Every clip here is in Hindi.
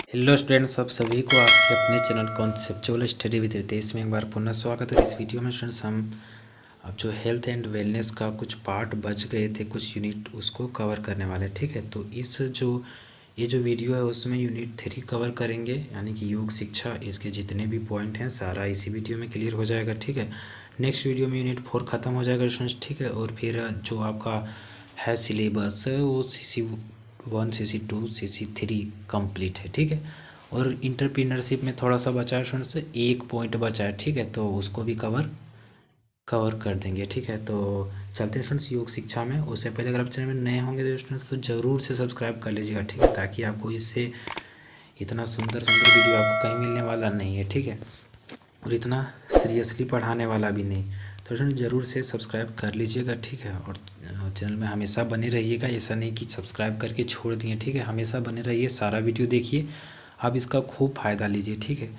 हेलो स्टूडेंट्स, आप सभी को आपके अपने channel conceptual study with Ritesh में एक बार पुनः स्वागत है। इस वीडियो में स्टूडेंट्स हम अब जो हेल्थ एंड वेलनेस का कुछ पार्ट बच गए थे, कुछ यूनिट, उसको कवर करने वाले हैं। ठीक है, तो ये जो वीडियो है उसमें यूनिट 3 कवर करेंगे, यानी कि योग शिक्षा। इसके जितने भी पॉइंट हैं सारा इसी वीडियो में क्लियर हो जाएगा। ठीक है, नेक्स्ट वीडियो में यूनिट 4 ख़त्म हो जाएगा स्टूडेंट्स। ठीक है, और फिर जो आपका है सिलेबस वो CC1 CC2 CC3 कंप्लीट है। ठीक है, और इंटरप्रीनरशिप में थोड़ा सा बचा है स्टूडेंट्स, एक पॉइंट बचा है। ठीक है, तो उसको भी कवर कर देंगे। ठीक है, तो चलते हैं स्टूडेंट्स योग शिक्षा में। उससे पहले अगर आप चैनल में नए होंगे तो स्टूडेंट्स तो ज़रूर से सब्सक्राइब कर लीजिएगा। ठीक है, ताकि आपको इससे इतना सुंदर सुंदर वीडियो आपको कहीं मिलने वाला नहीं है। ठीक है, और इतना सीरियसली पढ़ाने वाला भी नहीं। तो स्टूडेंट ज़रूर से सब्सक्राइब कर लीजिएगा। ठीक है, और चैनल में हमेशा बने रहिएगा। ऐसा नहीं कि सब्सक्राइब करके छोड़ दिए। ठीक है, हमेशा बने रहिए, सारा वीडियो देखिए, आप इसका खूब फ़ायदा लीजिए। ठीक है,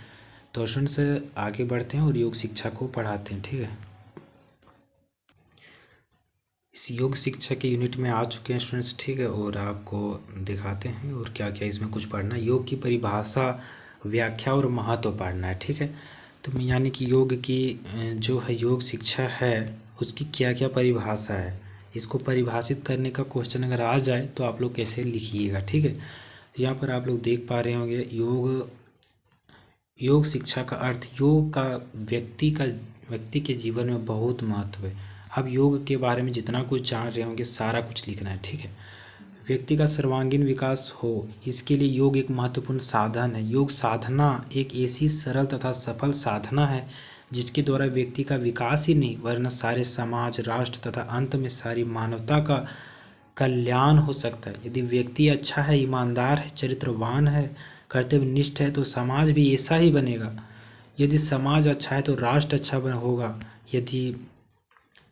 तो स्टूडेंट्स आगे बढ़ते हैं और योग शिक्षा को पढ़ाते हैं। ठीक है, इस योग शिक्षा के यूनिट में आ चुके हैं स्टूडेंट्स। ठीक है, और आपको दिखाते हैं और क्या क्या इसमें कुछ पढ़ना है। योग की परिभाषा, व्याख्या और महत्व पढ़ना है। ठीक है, तो यानी कि योग की जो है योग शिक्षा है उसकी क्या क्या परिभाषा है, इसको परिभाषित करने का क्वेश्चन अगर आ जाए तो आप लोग कैसे लिखिएगा। ठीक है, तो यहाँ पर आप लोग देख पा रहे होंगे योग शिक्षा का अर्थ, योग का व्यक्ति के जीवन में बहुत महत्व है। अब योग के बारे में जितना कुछ जान रहे होंगे सारा कुछ लिखना है। ठीक है, व्यक्ति का सर्वांगीण विकास हो, इसके लिए योग एक महत्वपूर्ण साधन है। योग साधना एक ऐसी सरल तथा सफल साधना है जिसके द्वारा व्यक्ति का विकास ही नहीं वरन सारे समाज, राष्ट्र तथा अंत में सारी मानवता का कल्याण हो सकता है। यदि व्यक्ति अच्छा है, ईमानदार है, चरित्रवान है, कर्तव्यनिष्ठ है तो समाज भी ऐसा ही बनेगा। यदि समाज अच्छा है तो राष्ट्र अच्छा होगा। यदि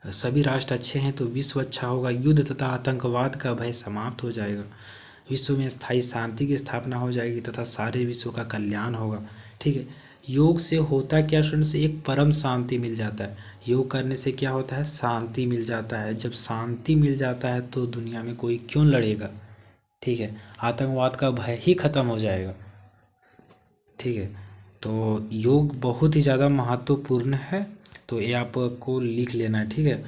सभी राष्ट्र अच्छे हैं तो विश्व अच्छा होगा। युद्ध तथा आतंकवाद का भय समाप्त हो जाएगा। विश्व में स्थायी शांति की स्थापना हो जाएगी तथा सारे विश्व का कल्याण होगा। ठीक है, योग से होता क्या स्टूडेंट्स, एक परम शांति मिल जाता है। योग करने से क्या होता है, शांति मिल जाता है। जब शांति मिल जाता है तो दुनिया में कोई क्यों लड़ेगा। ठीक है, आतंकवाद का भय ही खत्म हो जाएगा। ठीक है, तो योग बहुत ही ज़्यादा महत्वपूर्ण है, तो ये आपको लिख लेना है। ठीक है,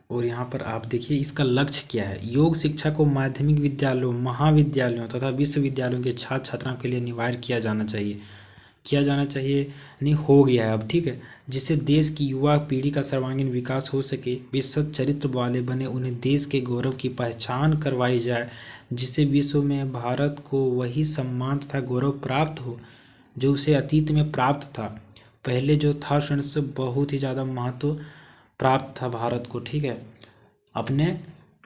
और यहाँ पर आप देखिए इसका लक्ष्य क्या है। योग शिक्षा को माध्यमिक विद्यालयों, महाविद्यालयों तथा विश्वविद्यालयों के छात्र छात्राओं के लिए अनिवार्य किया जाना चाहिए नहीं, हो गया है अब। ठीक है, जिससे देश की युवा पीढ़ी का सर्वांगीण विकास हो सके, वे सच्चरित्र वाले बने, उन्हें देश के गौरव की पहचान करवाई जाए, जिससे विश्व में भारत को वही सम्मान तथा गौरव प्राप्त हो जो उसे अतीत में प्राप्त था। पहले जो था स्टूडेंट्स बहुत ही ज़्यादा महत्व प्राप्त था भारत को। ठीक है, अपने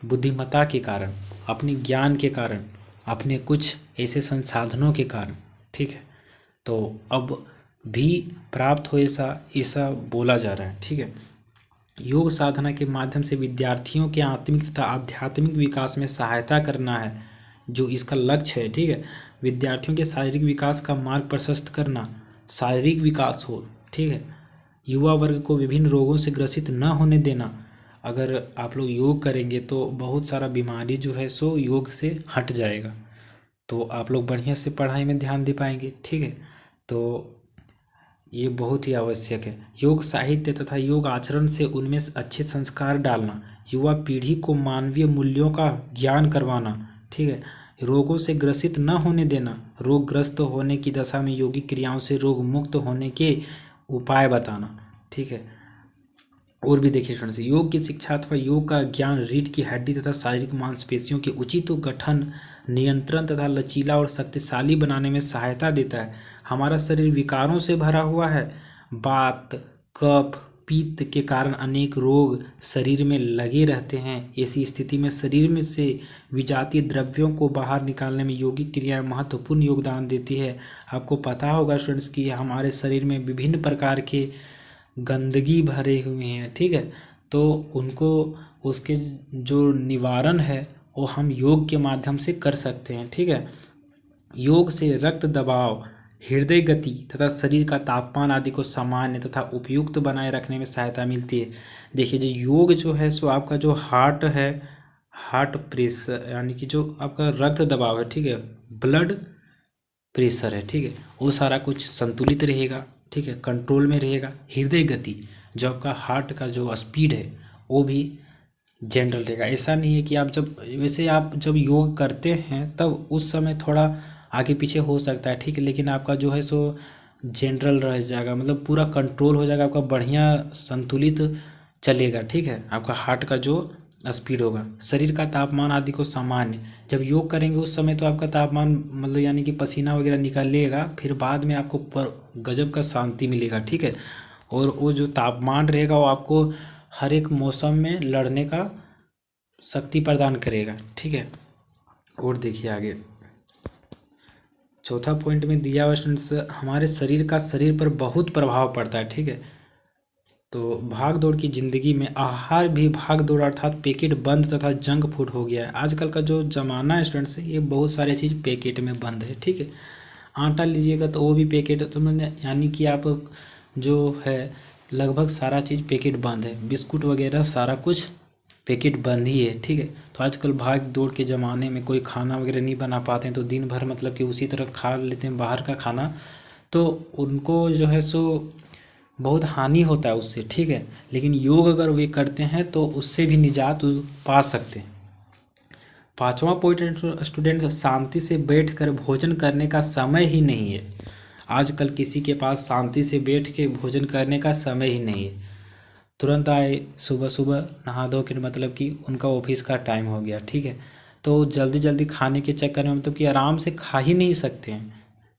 बुद्धिमत्ता के कारण, अपने ज्ञान के कारण, अपने कुछ ऐसे संसाधनों के कारण। ठीक है, तो अब भी प्राप्त हो ऐसा ऐसा बोला जा रहा है। ठीक है, योग साधना के माध्यम से विद्यार्थियों के आत्मिक तथा आध्यात्मिक विकास में सहायता करना है, जो इसका लक्ष्य है। ठीक है, विद्यार्थियों के शारीरिक विकास का मार्ग प्रशस्त करना, शारीरिक विकास हो। ठीक है, युवा वर्ग को विभिन्न रोगों से ग्रसित न होने देना। अगर आप लोग योग करेंगे तो बहुत सारा बीमारी जो है सो योग से हट जाएगा, तो आप लोग बढ़िया से पढ़ाई में ध्यान दे पाएंगे। ठीक है, तो ये बहुत ही आवश्यक है। योग साहित्य तथा योग आचरण से उनमें अच्छे संस्कार डालना, युवा पीढ़ी को मानवीय मूल्यों का ज्ञान करवाना। ठीक है, रोगों से ग्रसित न होने देना, रोगग्रस्त होने की दशा में योगिक क्रियाओं से रोग मुक्त होने के उपाय बताना। ठीक है, और भी देखिए स्टूडेंट्स, योग की शिक्षा अथवा योग का ज्ञान रीढ़ की हड्डी तथा शारीरिक मांसपेशियों के उचित गठन, नियंत्रण तथा लचीला और शक्तिशाली बनाने में सहायता देता है। हमारा शरीर विकारों से भरा हुआ है। वात, कफ, पित्त के कारण अनेक रोग शरीर में लगे रहते हैं। ऐसी स्थिति में शरीर में से विजातीय द्रव्यों को बाहर निकालने में योगिक क्रियाएं महत्वपूर्ण योगदान देती है। आपको पता होगा स्टूडेंट्स कि हमारे शरीर में विभिन्न प्रकार के गंदगी भरे हुए हैं। ठीक है, तो उनको, उसके जो निवारण है वो हम योग के माध्यम से कर सकते हैं। ठीक है, योग से रक्त दबाव, हृदय गति तथा शरीर का तापमान आदि को सामान्य तथा उपयुक्त बनाए रखने में सहायता मिलती है। देखिए जो योग जो है सो आपका जो हार्ट है, हार्ट प्रेशर यानी कि जो आपका रक्त दबाव है, ठीक है, ब्लड प्रेशर है, ठीक है, वो सारा कुछ संतुलित रहेगा, ठीक है, कंट्रोल में रहेगा। हृदय गति, जो आपका हार्ट का जो स्पीड है वो भी जनरल रहेगा। ऐसा नहीं है कि आप जब, वैसे आप जब योग करते हैं तब उस समय थोड़ा आगे पीछे हो सकता है, ठीक है, लेकिन आपका जो है सो जनरल रह जाएगा, मतलब पूरा कंट्रोल हो जाएगा, आपका बढ़िया संतुलित चलेगा, ठीक है, आपका हार्ट का जो स्पीड होगा। शरीर का तापमान आदि को सामान्य, जब योग करेंगे उस समय तो आपका तापमान मतलब यानी कि पसीना वगैरह निकलेगा, फिर बाद में आपको गजब का शांति मिलेगा, ठीक है, और वो जो तापमान रहेगा वो आपको हर एक मौसम में लड़ने का शक्ति प्रदान करेगा, ठीक है। और देखिए आगे चौथा पॉइंट में दिया हुआ स्टूडेंट्स, हमारे शरीर का शरीर पर बहुत प्रभाव पड़ता है, ठीक है। तो भाग दौड़ की ज़िंदगी में आहार भी भाग दौड़ अर्थात पैकेट बंद तथा जंक फूड हो गया है। आजकल का जो ज़माना है स्टूडेंट्स, ये बहुत सारी चीज़ पैकेट में बंद है, ठीक है। आटा लीजिएगा तो वो भी पैकेट, तो मैंने यानी कि आप जो है लगभग सारा चीज़ पैकेट बंद है, बिस्कुट वगैरह सारा कुछ पैकेट बंद ही है, ठीक है। तो आजकल भाग दौड़ के ज़माने में कोई खाना वगैरह नहीं बना पाते हैं, तो दिन भर मतलब कि उसी तरह खा लेते हैं बाहर का खाना, तो उनको जो है सो बहुत हानि होता है उससे, ठीक है। लेकिन योग अगर वे करते हैं तो उससे भी निजात पा सकते हैं। पांचवा पॉइंट स्टूडेंट्स, शांति से बैठकर भोजन करने का समय ही नहीं है। आजकल किसी के पास शांति से बैठ के भोजन करने का समय ही नहीं है। तुरंत आए सुबह सुबह नहा धो के, मतलब कि उनका ऑफिस का टाइम हो गया, ठीक है, तो जल्दी जल्दी खाने के चक्कर में मतलब कि आराम से खा ही नहीं सकते हैं,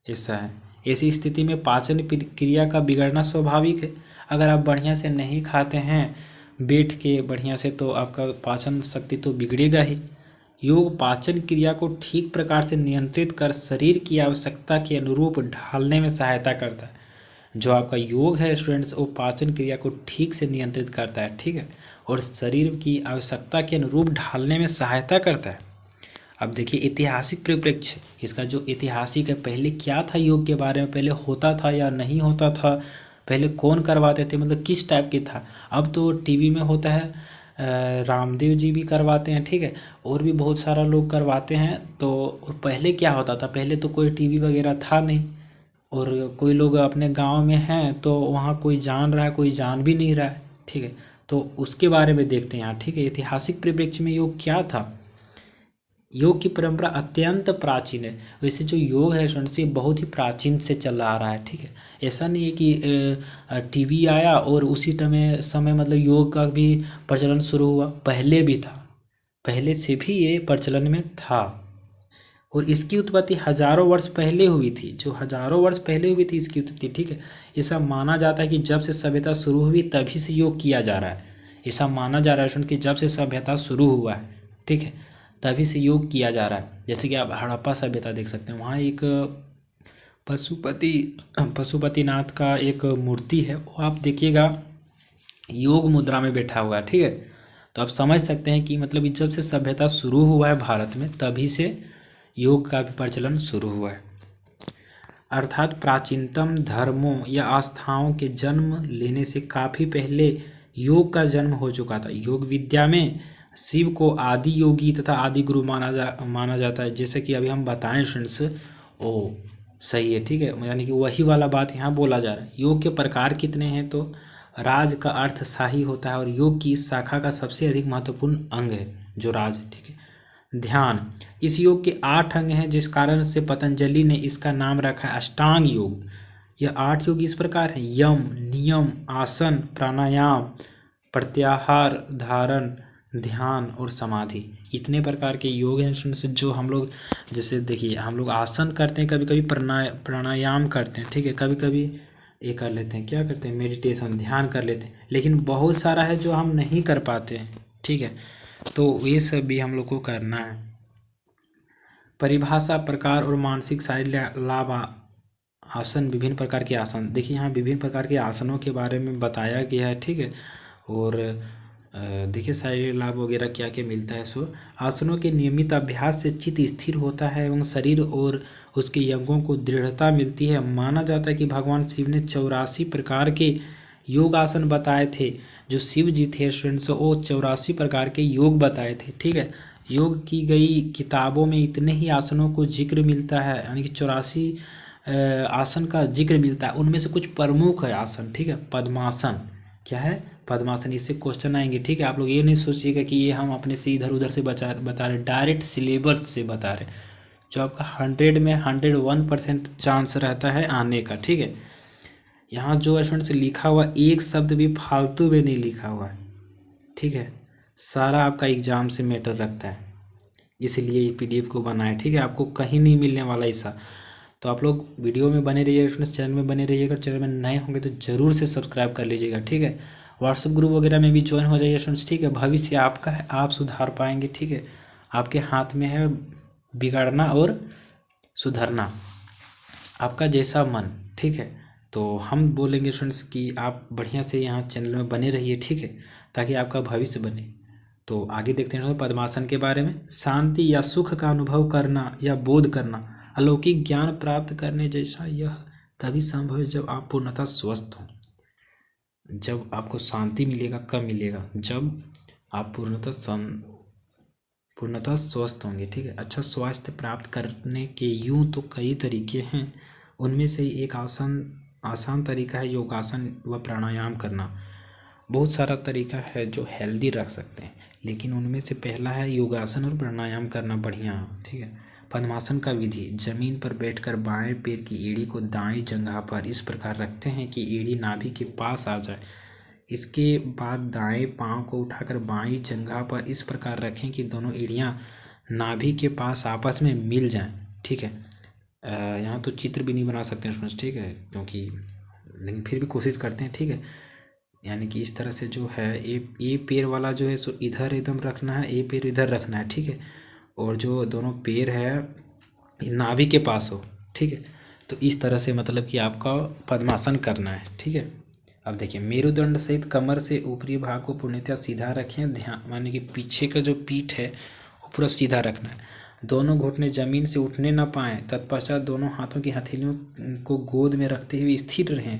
ऐसा है। ऐसी स्थिति में पाचन क्रिया का बिगड़ना स्वाभाविक है। अगर आप बढ़िया से नहीं खाते हैं बैठ के बढ़िया से, तो आपका पाचन शक्ति तो बिगड़ेगा ही। योग पाचन क्रिया को ठीक प्रकार से नियंत्रित कर शरीर की आवश्यकता के अनुरूप ढालने में सहायता करता है। जो आपका योग है स्टूडेंट्स, वो पाचन क्रिया को ठीक से नियंत्रित करता है, ठीक है, और शरीर की आवश्यकता के अनुरूप ढालने में सहायता करता है। अब देखिए ऐतिहासिक परिप्रेक्ष्य, इसका जो ऐतिहासिक है, पहले क्या था योग के बारे में, पहले होता था या नहीं होता था, पहले कौन करवाते थे, मतलब किस टाइप की था। अब तो टीवी में होता है, रामदेव जी भी करवाते हैं, ठीक है, और भी बहुत सारा लोग करवाते हैं। तो और पहले क्या होता था, पहले तो कोई टीवी वगैरह था नहीं, और कोई लोग अपने गांव में हैं तो वहाँ कोई जान रहा है, कोई जान भी नहीं रहा है, ठीक है। तो उसके बारे में देखते हैं यहाँ, ठीक है। ऐतिहासिक परिप्रेक्ष्य में योग क्या था। योग की परंपरा अत्यंत प्राचीन है। वैसे जो योग है स्टूडेंट्स, ये बहुत ही प्राचीन से चला आ रहा है, ठीक है। ऐसा नहीं है कि टीवी आया और उसी समय मतलब योग का भी प्रचलन शुरू हुआ, पहले भी था, पहले से भी ये प्रचलन में था। और इसकी उत्पत्ति हजारों वर्ष पहले हुई थी, जो हजारों वर्ष पहले हुई थी इसकी उत्पत्ति, ठीक है। ऐसा माना जाता है कि जब से सभ्यता शुरू हुई तभी से योग किया जा रहा है। ऐसा माना जा रहा है कि जब से सभ्यता शुरू हुआ है, ठीक है, तभी से योग किया जा रहा है। जैसे कि आप हड़प्पा सभ्यता देख सकते हैं, वहाँ एक पशुपतिनाथ का एक मूर्ति है, वो आप देखिएगा योग मुद्रा में बैठा हुआ है, ठीक है। तो आप समझ सकते हैं कि मतलब जब से सभ्यता शुरू हुआ है भारत में, तभी से योग का भी प्रचलन शुरू हुआ है। अर्थात प्राचीनतम धर्मों या आस्थाओं के जन्म लेने से काफ़ी पहले योग का जन्म हो चुका था। योग विद्या में शिव को आदि योगी तथा आदि गुरु माना जाता है, जैसे कि अभी हम बताएं स्टूडेंट्स, ओ सही है, ठीक है, यानी कि वही वाला बात यहाँ बोला जा रहा है। योग के प्रकार कितने हैं, तो राज का अर्थ शाही होता है, और योग की इस शाखा का सबसे अधिक महत्वपूर्ण अंग है जो राज है, ठीक है। ध्यान, इस योग के 8 अंग हैं, जिस कारण से पतंजलि ने इसका नाम रखा है अष्टांग योग। यह 8 योग इस प्रकार है: यम, नियम, आसन, प्राणायाम, प्रत्याहार, धारण, ध्यान और समाधि। इतने प्रकार के योग हैं से जो हम लोग, जैसे देखिए हम लोग आसन करते हैं, कभी कभी प्राणायाम करते हैं, ठीक है, कभी कभी ये कर लेते हैं, क्या करते हैं, मेडिटेशन, ध्यान कर लेते हैं, लेकिन बहुत सारा है जो हम नहीं कर पाते हैं, ठीक है। तो ये सब भी हम लोग को करना है। परिभाषा, प्रकार और मानसिक शारीरिक लाभ। आसन, विभिन्न प्रकार के आसन, देखिए यहाँ विभिन्न प्रकार के आसनों के बारे में बताया गया है, ठीक है। और देखिए शारीरिक लाभ वगैरह क्या क्या मिलता है। सो आसनों के नियमित अभ्यास से चित्त स्थिर होता है एवं शरीर और उसके अंगों को दृढ़ता मिलती है। माना जाता है कि भगवान शिव ने 84 प्रकार के योग आसन बताए थे। जो शिव जी थे स्टूडेंट्स, वो 84 प्रकार के योग बताए थे, ठीक है। योग की गई किताबों में इतने ही आसनों को जिक्र मिलता है, यानी कि 84 आसन का जिक्र मिलता है। उनमें से कुछ प्रमुख है आसन, ठीक है। पद्मासन क्या है? पद्मासन। इससे क्वेश्चन आएंगे, ठीक है। आप लोग ये नहीं सोचिएगा कि ये हम अपने से इधर उधर से बता रहे, डायरेक्ट सिलेबस से बता रहे, जो आपका 100 में 101% चांस रहता है आने का, ठीक है। यहाँ जो स्टूडेंट्स लिखा हुआ एक शब्द भी फालतू में नहीं लिखा हुआ है, ठीक है। सारा आपका एग्जाम से मैटर रखता है, इसलिए ये PDF को बनाए, ठीक है। आपको कहीं नहीं मिलने वाला ऐसा। तो आप लोग वीडियो में बने रहिएगा स्टूडेंट्स, चैनल में बने रहिएगा। चैनल में नए होंगे तो ज़रूर से सब्सक्राइब कर लीजिएगा, ठीक है। व्हाट्सएप ग्रुप वगैरह में भी ज्वाइन हो जाइए स्टूडेंट्स, ठीक है। भविष्य आपका है, आप सुधार पाएंगे, ठीक है। आपके हाथ में है बिगाड़ना और सुधरना, आपका जैसा मन, ठीक है। तो हम बोलेंगे स्टूडेंट्स कि आप बढ़िया से यहाँ चैनल में बने रहिए, ठीक है, ताकि आपका भविष्य बने। तो आगे देखते हैं पद्मासन के बारे में। शांति या सुख का अनुभव करना या बोध करना, अलौकिक ज्ञान प्राप्त करने जैसा यह तभी संभव है जब आप पूर्णतः स्वस्थ हों। जब आपको शांति मिलेगा कब मिलेगा? जब आप पूर्णतः स्वस्थ होंगे, ठीक है। अच्छा स्वास्थ्य प्राप्त करने के यूं तो कई तरीके हैं, उनमें से एक आसान तरीका है योगासन व प्राणायाम करना। बहुत सारा तरीका है जो हेल्दी रख सकते हैं, लेकिन उनमें से पहला है योगासन और प्राणायाम करना बढ़िया, ठीक है। पद्मासन का विधि: जमीन पर बैठकर बाएं पैर की एड़ी को दाएं जंघा पर इस प्रकार रखते हैं कि एड़ी नाभि के पास आ जाए। इसके बाद दाएं पांव को उठाकर बाईं जंघा पर इस प्रकार रखें कि दोनों एड़ियां नाभि के पास आपस में मिल जाएं, ठीक है। यहाँ तो चित्र भी नहीं बना सकते हैं स्टूडेंट्स, ठीक है, क्योंकि लेकिन फिर भी कोशिश करते हैं, ठीक है। यानी कि इस तरह से जो है ए पैर वाला जो है सो इधर एकदम रखना है, ए पैर इधर रखना है, ठीक है। और जो दोनों पैर है नाभि के पास हो, ठीक है। तो इस तरह से मतलब कि आपका पद्मासन करना है, ठीक है। अब देखिए, मेरुदंड सहित कमर से ऊपरी भाग को पूर्णतः सीधा रखें। ध्यान माने कि पीछे का जो पीठ है वो पूरा सीधा रखना है। दोनों घुटने जमीन से उठने न पाएं। तत्पश्चात दोनों हाथों की हथेलियों को गोद में रखते हुए स्थिर रहें।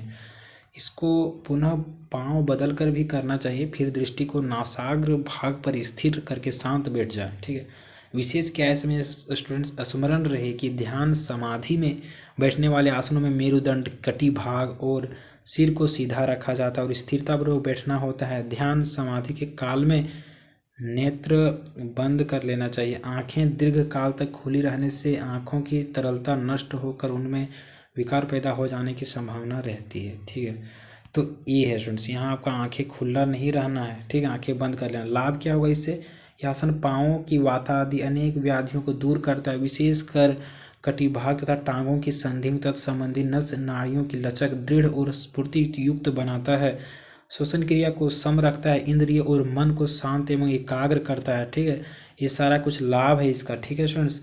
इसको पुनः पांव बदल कर भी करना चाहिए। फिर दृष्टि को नासाग्र भाग पर स्थिर करके शांत बैठ जाए, ठीक है। विशेष क्या है इसमें स्टूडेंट्स स्मरण रहे कि ध्यान समाधि में बैठने वाले आसनों में मेरुदंड, कटी भाग और सिर को सीधा रखा जाता है और स्थिरतापूर्वक बैठना होता है। ध्यान समाधि के काल में नेत्र बंद कर लेना चाहिए। आंखें दीर्घ काल तक खुली रहने से आंखों की तरलता नष्ट होकर उनमें विकार पैदा हो जाने की संभावना रहती है, ठीक है। तो ये है स्टूडेंट्स, यहाँ आपका आंखें खुला नहीं रहना है, ठीक है, आंखें बंद कर लेना। लाभ क्या होगा इससे? यह आसन पाँवों की वाता आदि अनेक व्याधियों को दूर करता है, विशेषकर कटिभाग तथा टांगों की संधि तथा संबंधी नस नाड़ियों की लचक दृढ़ और स्फूर्ति युक्त बनाता है। श्वसन क्रिया को सम रखता है, इंद्रिय और मन को शांत एवं एकाग्र करता है, ठीक है। ये सारा कुछ लाभ है इसका, ठीक है स्टूडेंट्स।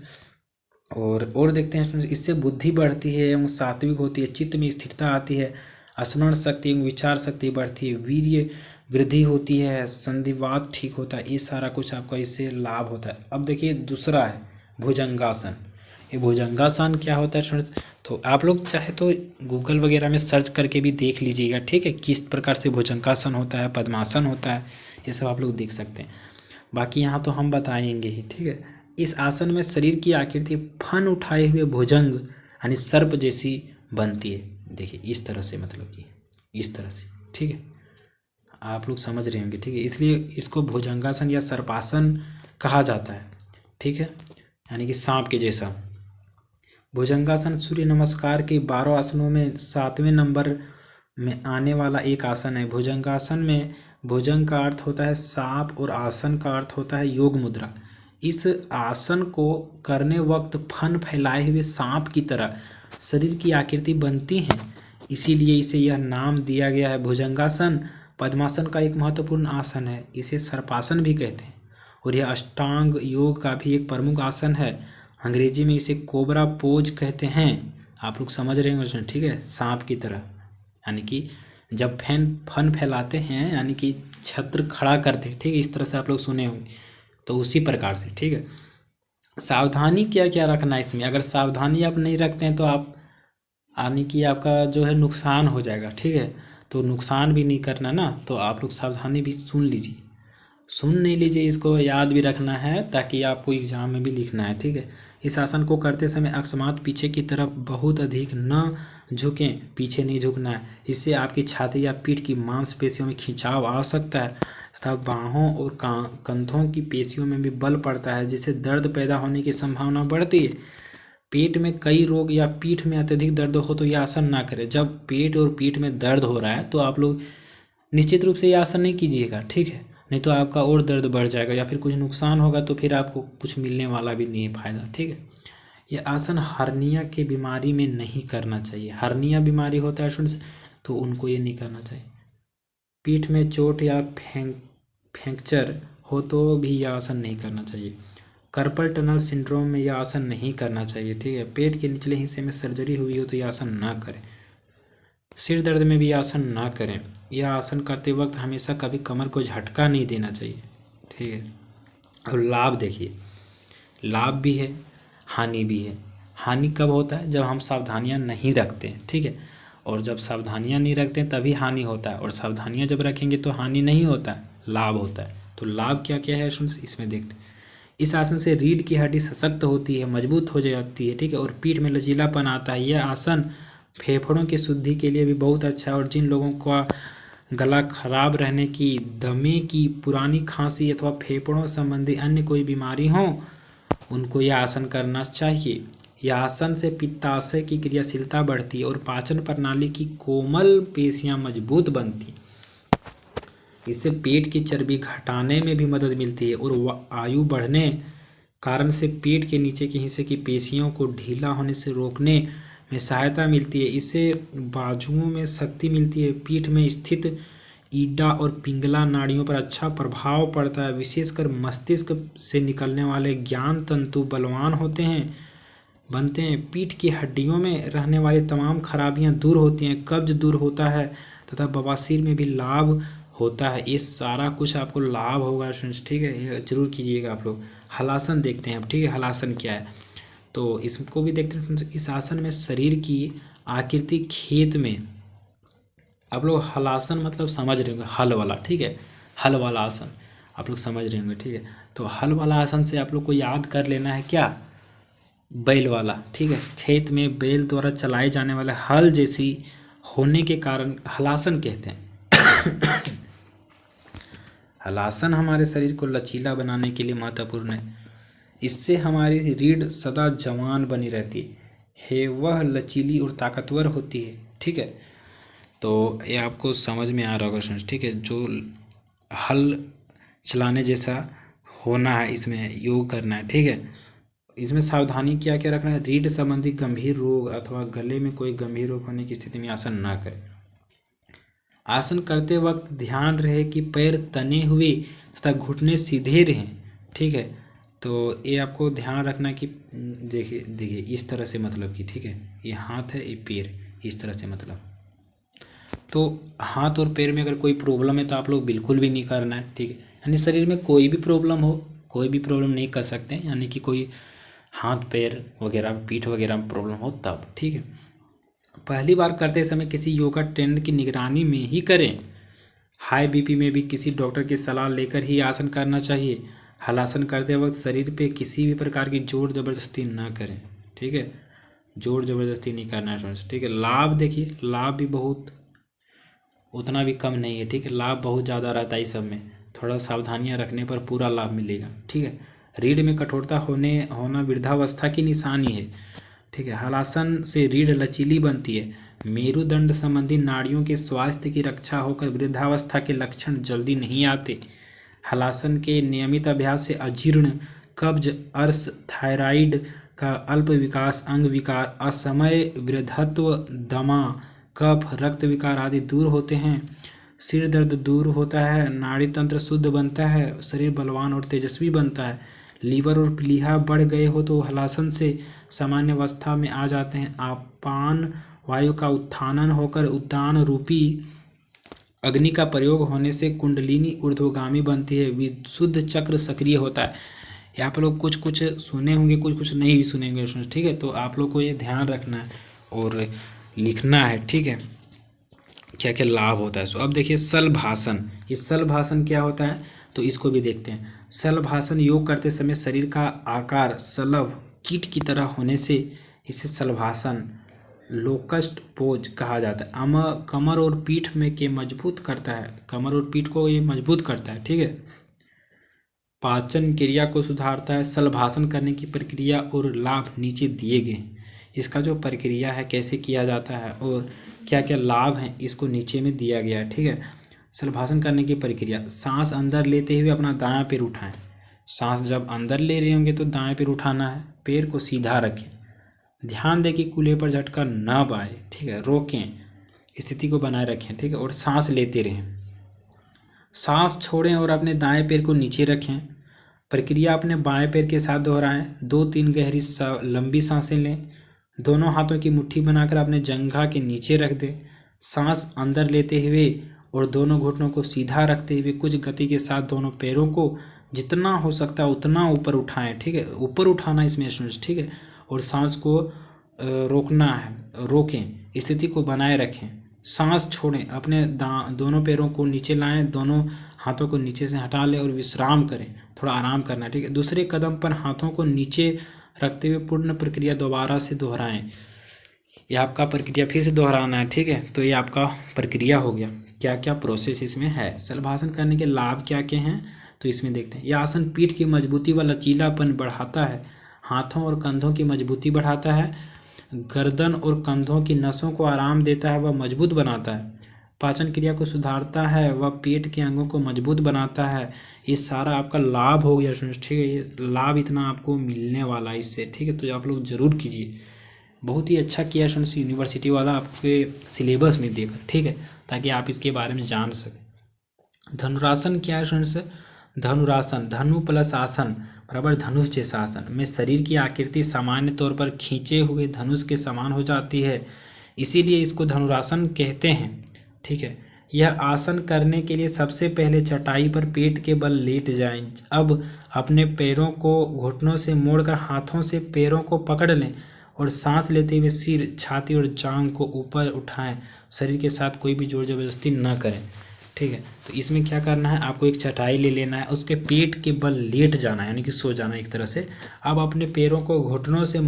और देखते हैं स्टूडेंट्स, इससे बुद्धि बढ़ती है एवं सात्विक होती है, चित्त में स्थिरता आती है, स्मरण शक्ति एवं विचार शक्ति बढ़ती है, वीर्य वृद्धि होती है, संधिवात ठीक होता है। ये सारा कुछ आपका इससे लाभ होता है। अब देखिए दूसरा है भुजंगासन। ये भुजंगासन क्या होता है स्टूडेंट्स? तो आप लोग चाहे तो गूगल वगैरह में सर्च करके भी देख लीजिएगा, ठीक है, किस प्रकार से भुजंगासन होता है, पद्मासन होता है, ये सब आप लोग देख सकते हैं। बाकी यहाँ तो हम बताएंगे ही, ठीक है। इस आसन में शरीर की आकृति फन उठाए हुए भुजंग यानी सर्प जैसी बनती है। देखिए इस तरह से, मतलब कि इस तरह से, ठीक है, आप लोग समझ रहे होंगे, ठीक है। इसलिए इसको भुजंगासन या सर्पासन कहा जाता है, ठीक है, यानी कि सांप के जैसा। भुजंगासन सूर्य नमस्कार के 12 आसनों में 7वें नंबर में आने वाला एक आसन है। भुजंगासन में भुजंग का अर्थ होता है सांप और आसन का अर्थ होता है योग मुद्रा। इस आसन को करने वक्त फन फैलाए हुए सांप की तरह शरीर की आकृति बनती है, इसीलिए इसे यह नाम दिया गया है। भुजंगासन पद्मासन का एक महत्वपूर्ण आसन है, इसे सर्पासन भी कहते हैं और यह अष्टांग योग का भी एक प्रमुख आसन है। अंग्रेजी में इसे कोबरा पोज कहते हैं। आप लोग समझ रहे होंगे, ठीक है, सांप की तरह, यानी कि जब फन फैलाते हैं यानी कि छत्र खड़ा करते हैं, ठीक है, इस तरह से आप लोग सुने होंगे, तो उसी प्रकार से, ठीक है। सावधानी क्या क्या रखना है इसमें? अगर सावधानी आप नहीं रखते हैं तो आप यानी कि आपका जो है नुकसान हो जाएगा, ठीक है। तो नुकसान भी नहीं करना ना, तो आप लोग सावधानी भी सुन लीजिए। सुन नहीं लीजिए, इसको याद भी रखना है ताकि आपको एग्जाम में भी लिखना है, ठीक है। इस आसन को करते समय अकस्मात पीछे की तरफ बहुत अधिक न झुकें, पीछे नहीं झुकना है। इससे आपकी छाती या पीठ की मांसपेशियों में खिंचाव आ सकता है तथा बाहों और कंधों की पेशियों में भी बल पड़ता है, जिससे दर्द पैदा होने की संभावना बढ़ती है। पेट में कई रोग या पीठ में अत्यधिक दर्द हो तो यह आसन ना करें। जब पेट और पीठ में दर्द हो रहा है तो आप लोग निश्चित रूप से ये आसन नहीं कीजिएगा, ठीक है, नहीं तो आपका और दर्द बढ़ जाएगा या फिर कुछ नुकसान होगा तो फिर आपको कुछ मिलने वाला भी नहीं है फायदा, ठीक है। ये आसन हर्निया की बीमारी में नहीं करना चाहिए। हर्निया बीमारी होता है स्टूडेंट्स, तो उनको ये नहीं करना चाहिए। पीठ में चोट या फ्रैक्चर हो तो भी यह आसन नहीं करना चाहिए। कार्पल टनल सिंड्रोम में यह आसन नहीं करना चाहिए, ठीक है। पेट के निचले हिस्से में सर्जरी हुई हो तो यह आसन ना करें। सिर दर्द में भी आसन ना करें। यह आसन करते वक्त हमेशा कभी कमर को झटका नहीं देना चाहिए, ठीक है। अब लाभ देखिए, लाभ भी है, हानि भी है। हानि कब होता है? जब हम सावधानियां नहीं रखते हैं, ठीक है। और जब सावधानियां नहीं रखते हैं तभी हानि होता है, और सावधानियां जब रखेंगे तो हानि नहीं होता है, लाभ होता है। तो लाभ क्या क्या है सुन, इसमें देखते हैं। इस आसन से रीढ़ की हड्डी सशक्त होती है, मजबूत हो जाती है, ठीक है, और पीठ में लचीलापन आता है। यह आसन फेफड़ों की शुद्धि के लिए भी बहुत अच्छा है, और जिन लोगों का गला खराब रहने की, दमे की, पुरानी खांसी अथवा फेफड़ों संबंधी अन्य कोई बीमारी हो उनको यह आसन करना चाहिए। यह आसन से पित्ताशय की क्रियाशीलता बढ़ती है और पाचन प्रणाली की कोमल पेशियां मजबूत बनती। इससे पेट की चर्बी घटाने में भी मदद मिलती है और आयु बढ़ने कारण से पेट के नीचे के हिस्से की पेशियों को ढीला होने से रोकने में सहायता मिलती है। इससे बाजुओं में शक्ति मिलती है। पीठ में स्थित ईडा और पिंगला नाड़ियों पर अच्छा प्रभाव पड़ता है। विशेषकर मस्तिष्क से निकलने वाले ज्ञान तंतु बलवान बनते हैं। पीठ की हड्डियों में रहने वाली तमाम खराबियां दूर होती हैं, कब्ज दूर होता है तथा बवासीर में भी लाभ होता है। ये सारा कुछ आपको लाभ होगा स्टूडेंट्स, ठीक है, ये जरूर कीजिएगा आप लोग। हलासन देखते हैं अब, ठीक है, हलासन क्या है तो इसको भी देखते हैं। इस आसन में शरीर की आकृति खेत में, आप लोग हलासन मतलब समझ रहे होंगे, हल वाला, ठीक है, हल वाला आसन आप लोग समझ रहे होंगे, ठीक है। तो हल वाला आसन से आप लोग को याद कर लेना है क्या, बैल वाला, ठीक है। खेत में बैल द्वारा चलाए जाने वाले हल जैसी होने के कारण हलासन कहते हैं। हलासन हमारे शरीर को लचीला बनाने के लिए महत्वपूर्ण है। इससे हमारी रीढ़ सदा जवान बनी रहती है, वह लचीली और ताकतवर होती है, ठीक है। तो ये आपको समझ में आ रहा होगा फ्रेंड्स, ठीक है। जो हल चलाने जैसा होना है, इसमें योग करना है, ठीक है। इसमें सावधानी क्या क्या रखना है, रीढ़ संबंधी गंभीर रोग अथवा गले में कोई गंभीर रोग होने की स्थिति में आसन ना करें। आसन करते वक्त ध्यान रहे कि पैर तने हुए तथा घुटने सीधे रहें, ठीक है। तो ये आपको ध्यान रखना कि देखिए इस तरह से, मतलब कि, ठीक है, ये हाथ है, ये पैर, इस तरह से मतलब। तो हाथ और पैर में अगर कोई प्रॉब्लम है तो आप लोग बिल्कुल भी नहीं करना है, ठीक है। यानी शरीर में कोई भी प्रॉब्लम हो, कोई भी प्रॉब्लम नहीं कर सकते, यानी कि कोई हाथ पैर वगैरह, पीठ वगैरह में प्रॉब्लम हो तब, ठीक है। पहली बार करते समय किसी योगा ट्रेनर की निगरानी में ही करें। हाई बीपी में भी किसी डॉक्टर की सलाह लेकर ही आसन करना चाहिए। हलासन करते वक्त शरीर पे किसी भी प्रकार की जोर ज़बरदस्ती ना करें, ठीक है, जोर ज़बरदस्ती नहीं करना है स्टूडेंट्स, ठीक है। लाभ देखिए, लाभ भी बहुत उतना भी कम नहीं है, ठीक है, लाभ बहुत ज़्यादा रहता है इस सब में। थोड़ा सावधानियां रखने पर पूरा लाभ मिलेगा, ठीक है। रीढ़ में कठोरता होना वृद्धावस्था की निशानी है, ठीक है। हलासन से रीढ़ लचीली बनती है। मेरुदंड संबंधी नाड़ियों के स्वास्थ्य की रक्षा होकर वृद्धावस्था के लक्षण जल्दी नहीं आते। हलासन के नियमित अभ्यास से अजीर्ण, कब्ज, अर्श, थायराइड का अल्प विकास, अंग विकार, असमय वृद्धत्व, दमा, कफ, रक्त विकार आदि दूर होते हैं। सिर दर्द दूर होता है, नाड़ी तंत्र शुद्ध बनता है, शरीर बलवान और तेजस्वी बनता है। लीवर और प्लीहा बढ़ गए हो तो हलासन से सामान्य अवस्था में आ जाते हैं। अपान वायु का उत्थानन होकर उद्दान रूपी अग्नि का प्रयोग होने से कुंडलिनी ऊर्ध्वगामी बनती है, विशुद्ध चक्र सक्रिय होता है। यहाँ पर लोग कुछ कुछ सुने होंगे, कुछ कुछ नहीं भी सुने होंगे, ठीक है। तो आप लोग को ये ध्यान रखना है और लिखना है, ठीक है, क्या क्या लाभ होता है। सो अब देखिए शलभासन। ये शलभासन क्या होता है, तो इसको भी देखते हैं। शलभासन योग करते समय शरीर का आकार शलभ कीट की तरह होने से इसे शलभासन लोकस्ट पोज कहा जाता है। कमर और पीठ में के मजबूत करता है, कमर और पीठ को ये मजबूत करता है, ठीक है। पाचन क्रिया को सुधारता है। शलभासन करने की प्रक्रिया और लाभ नीचे दिए गए हैं। इसका जो प्रक्रिया है कैसे किया जाता है और क्या क्या लाभ हैं इसको नीचे में दिया गया है, ठीक है। शलभासन करने की प्रक्रिया, सांस अंदर लेते हुए अपना दायां पैर उठाएं। सांस जब अंदर ले रहे होंगे तो दाएं पैर उठाना है, पैर को सीधा रखें, ध्यान दें कि कूल्हे पर झटका न पाए, ठीक है। रोकें, स्थिति को बनाए रखें, ठीक है। और सांस लेते रहें, सांस छोड़ें और अपने दाएं पैर को नीचे रखें। प्रक्रिया अपने बाएं पैर के साथ दोहराएं। 2-3 गहरी लंबी सांसें लें। दोनों हाथों की मुट्ठी बनाकर अपने जंघा के नीचे रख दें। सांस अंदर लेते हुए और दोनों घुटनों को सीधा रखते हुए कुछ गति के साथ दोनों पैरों को जितना हो सकता है उतना ऊपर उठाएं, ठीक है। ऊपर उठाना इसमें, ठीक है। और सांस को रोकना है, रोकें, स्थिति को बनाए रखें। सांस छोड़ें, अपने दोनों पैरों को नीचे लाएं, दोनों हाथों को नीचे से हटा लें और विश्राम करें, थोड़ा आराम करना है, ठीक है। दूसरे कदम पर हाथों को नीचे रखते हुए पूर्ण प्रक्रिया दोबारा से दोहराएं। ये आपका प्रक्रिया फिर से दोहराना है, ठीक है। तो ये आपका प्रक्रिया हो गया। क्या क्या प्रोसेस इसमें है, शलभासन करने के लाभ क्या क्या हैं, तो इसमें देखते हैं। यह आसन पीठ की मजबूती व लचीलापन बढ़ाता है, हाथों और कंधों की मजबूती बढ़ाता है, गर्दन और कंधों की नसों को आराम देता है व मजबूत बनाता है, पाचन क्रिया को सुधारता है व पेट के अंगों को मजबूत बनाता है। ये सारा आपका लाभ हो गया, ठीक है। ये लाभ इतना आपको मिलने वाला है इससे, ठीक है। तो आप लोग ज़रूर कीजिए, बहुत ही अच्छा किया स्टूडेंट्स, यूनिवर्सिटी वाला आपके सिलेबस में देगा, ठीक है, ताकि आप इसके बारे में जान सकें। धनुरासन क्या है स्टूडेंट्स? धनुरासन, धनु प्लस आसन बराबर धनुष जैसा आसन में शरीर की आकृति सामान्य तौर पर खींचे हुए धनुष के समान हो जाती है, इसीलिए इसको धनुरासन कहते हैं, ठीक है। यह आसन करने के लिए सबसे पहले चटाई पर पेट के बल लेट जाएं। अब अपने पैरों को घुटनों से मोड़कर हाथों से पैरों को पकड़ लें और सांस लेते हुए सिर, छाती और जांघ को ऊपर उठाएं। शरीर के साथ कोई भी जोर जबरदस्ती न करें, ठीक है। तो इसमें क्या करना है, आपको एक चटाई ले लेना है, उसके पेट के बल लेट जाना है, यानी कि सो जाना एक तरह से। अब अपने पैरों को घुटनों से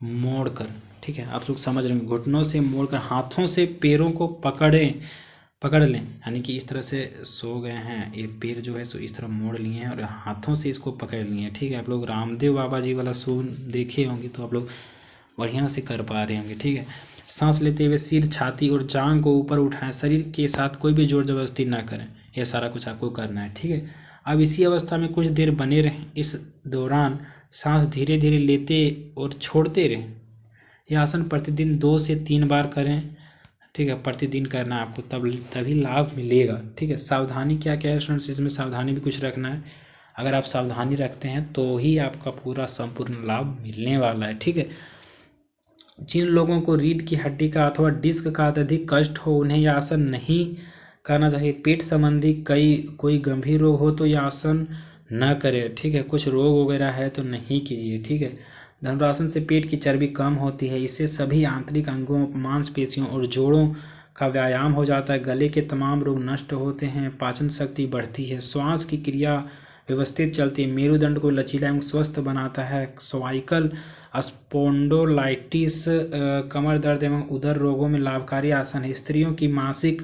मोड़कर, ठीक है, आप लोग समझ रहे हैं, घुटनों से मोड़कर हाथों से पैरों को पकड़ लें, यानी कि इस तरह से सो गए हैं, ये पैर जो है सो इस तरह मोड़ लिए हैं और हाथों से इसको पकड़ लिए हैं, ठीक है। आप लोग रामदेव बाबा जी वाला सो देखे होंगे तो आप लोग बढ़िया से कर पा रहे होंगे, ठीक है। सांस लेते हुए सिर, छाती और जांघ को ऊपर उठाएं, शरीर के साथ कोई भी जोर जबरदस्ती ना करें, यह सारा कुछ आपको करना है, ठीक है। अब इसी अवस्था में कुछ देर बने रहें। इस दौरान सांस धीरे धीरे लेते और छोड़ते रहें। यह आसन प्रतिदिन 2 से 3 बार करें, ठीक है। प्रतिदिन करना है आपको, तभी लाभ मिलेगा, ठीक है। सावधानी क्या क्या है स्टूडेंट्स, इसमें सावधानी भी कुछ रखना है। अगर आप सावधानी रखते हैं तो ही आपका पूरा संपूर्ण लाभ मिलने वाला है, ठीक है। जिन लोगों को रीढ़ की हड्डी का अथवा डिस्क का अत्यधिक कष्ट हो उन्हें यह आसन नहीं करना चाहिए। पेट संबंधी कोई गंभीर रोग हो तो यह आसन न करें, ठीक है। कुछ रोग वगैरह है तो नहीं कीजिए, ठीक है। धनुरासन से पेट की चर्बी कम होती है, इससे सभी आंतरिक अंगों, मांसपेशियों और जोड़ों का व्यायाम हो जाता है। गले के तमाम रोग नष्ट होते हैं, पाचन शक्ति बढ़ती है, श्वास की क्रिया व्यवस्थित चलती है, मेरुदंड को लचीला एवं स्वस्थ बनाता है। सर्वाइकल स्पॉन्डोलाइटिस, कमर दर्द एवं उदर रोगों में लाभकारी आसन है। स्त्रियों की मासिक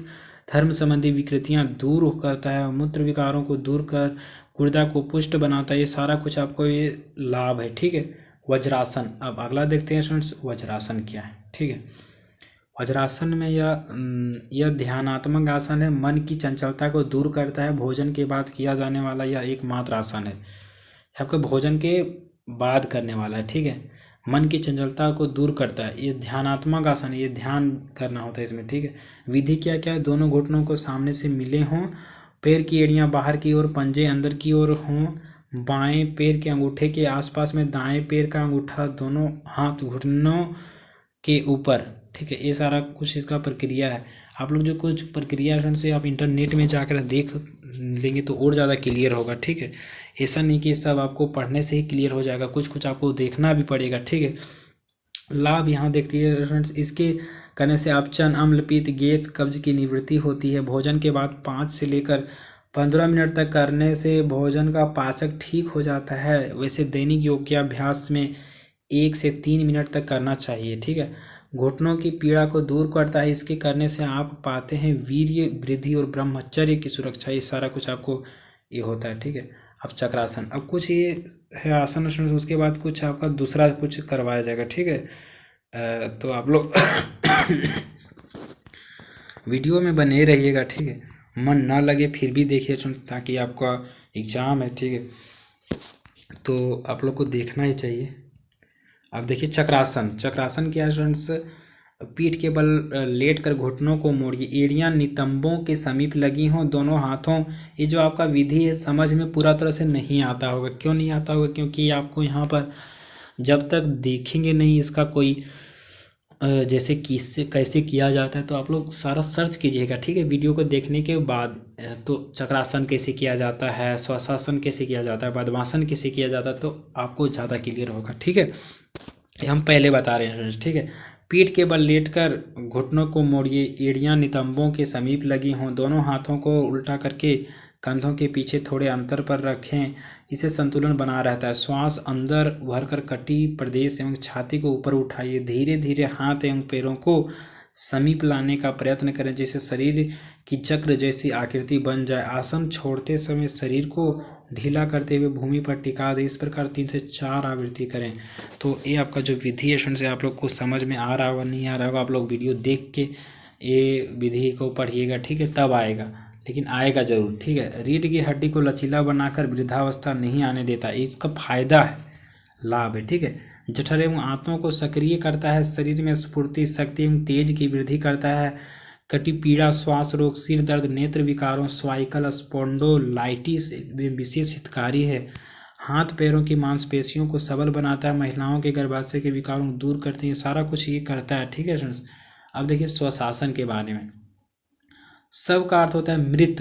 धर्म संबंधी विकृतियां दूर करता है, मूत्र विकारों को दूर कर गुर्दा को पुष्ट बनाता है। ये सारा कुछ आपको ये लाभ है, ठीक है। वज्रासन, अब अगला देखते हैं स्टूडेंट्स, वज्रासन क्या है, ठीक है। वज्रासन में यह ध्यानात्मक आसन है, मन की चंचलता को दूर करता है। भोजन के बाद किया जाने वाला यह एकमात्र आसन है, आपके भोजन के बाद करने वाला है, ठीक है। मन की चंचलता को दूर करता है, ये ध्यानात्मक आसन है, ये ध्यान करना होता है इसमें, ठीक है। विधि क्या क्या है, दोनों घुटनों को सामने से मिले हों, पैर की एड़ियां बाहर की ओर, पंजे अंदर की ओर हों, बाएं पैर के अंगूठे के आसपास में दाएं पैर का अंगूठा दोनों हाथ घुटनों के ऊपर, ठीक है। ये सारा कुछ इसका प्रक्रिया है। आप लोग जो कुछ प्रक्रिया से आप इंटरनेट में जाकर देख लेंगे तो और ज़्यादा क्लियर होगा, ठीक है। ऐसा नहीं कि सब आपको पढ़ने से ही क्लियर हो जाएगा, कुछ कुछ आपको देखना भी पड़ेगा, ठीक है। लाभ यहाँ देखती है फ्रेंड्स, इसके करने से अपचन, अम्ल, पित्त, गैस, कब्ज की निवृत्ति होती है। भोजन के बाद 5 से लेकर 15 मिनट तक करने से भोजन का पाचक ठीक हो जाता है। वैसे दैनिक योगाभ्यास में 1 से 3 मिनट तक करना चाहिए, ठीक है। घुटनों की पीड़ा को दूर करता है, इसके करने से आप पाते हैं वीर्य वृद्धि और ब्रह्मचर्य की सुरक्षा, ये सारा कुछ आपको ये होता है, ठीक है। अब चक्रासन, अब कुछ ये है आसन, उसके बाद कुछ आपका दूसरा कुछ करवाया जाएगा, ठीक है। तो आप लोग वीडियो में बने रहिएगा, ठीक है। मन ना लगे फिर भी देखिए, ताकि आपका एग्ज़ाम है, ठीक है, तो आप लोग को देखना ही चाहिए। अब देखिए चक्रासन, चक्रासन क्या है स्टूडेंट्स, पीठ के बल लेट कर घुटनों को मोड़िए, एड़ियाँ नितंबों के समीप लगी हों, दोनों हाथों, ये जो आपका विधि है समझ में पूरा तरह से नहीं आता होगा। क्यों नहीं आता होगा? क्योंकि आपको यहाँ पर जब तक देखेंगे नहीं इसका कोई जैसे किससे कैसे किया जाता है, तो आप लोग सारा सर्च कीजिएगा, ठीक है, वीडियो को देखने के बाद। तो चक्रासन कैसे किया जाता है, श्वासासन कैसे किया जाता है, पद्मासन कैसे किया जाता है, तो आपको ज़्यादा क्लियर होगा, ठीक है। ये हम पहले बता रहे हैं स्टूडेंट्स, ठीक है। पीठ के बल लेटकर घुटनों को मोड़िए, एड़ियाँ नितंबों के समीप लगी हों, दोनों हाथों को उल्टा करके कंधों के पीछे थोड़े अंतर पर रखें, इसे संतुलन बना रहता है। श्वास अंदर भरकर कटी प्रदेश एवं छाती को ऊपर उठाइए, धीरे धीरे हाथ एवं पैरों को समीप लाने का प्रयत्न करें, जिससे शरीर की चक्र जैसी आकृति बन जाए। आसन छोड़ते समय शरीर को ढीला करते हुए भूमि पर टिका दे, इस प्रकार 3 से 4 आवृत्ति करें। तो ये आपका जो विधि है से आप लोग को समझ में आ रहा होगा, नहीं आ रहा होगा, आप लोग वीडियो देख के ये विधि को पढ़िएगा, ठीक है, तब आएगा, लेकिन आएगा ज़रूर, ठीक है। रीढ़ की हड्डी को लचीला बनाकर वृद्धावस्था नहीं आने देता, इसका फायदा है, लाभ है, ठीक है। जठर एवं आंतों को सक्रिय करता है, शरीर में स्फूर्ति, शक्ति एवं तेज की वृद्धि करता है। कटी पीड़ा, श्वास रोग, सिर दर्द, नेत्र विकारों, स्वाइकल स्पॉन्डोलाइटिस विशेष हितकारी है। हाथ पैरों की मांसपेशियों को सबल बनाता है, महिलाओं के गर्भाशय के विकारों को दूर करते हैं, सारा कुछ ये करता है, ठीक है फ्रेंड्स। अब देखिए स्वशासन के बारे में। सब का अर्थ होता है मृत,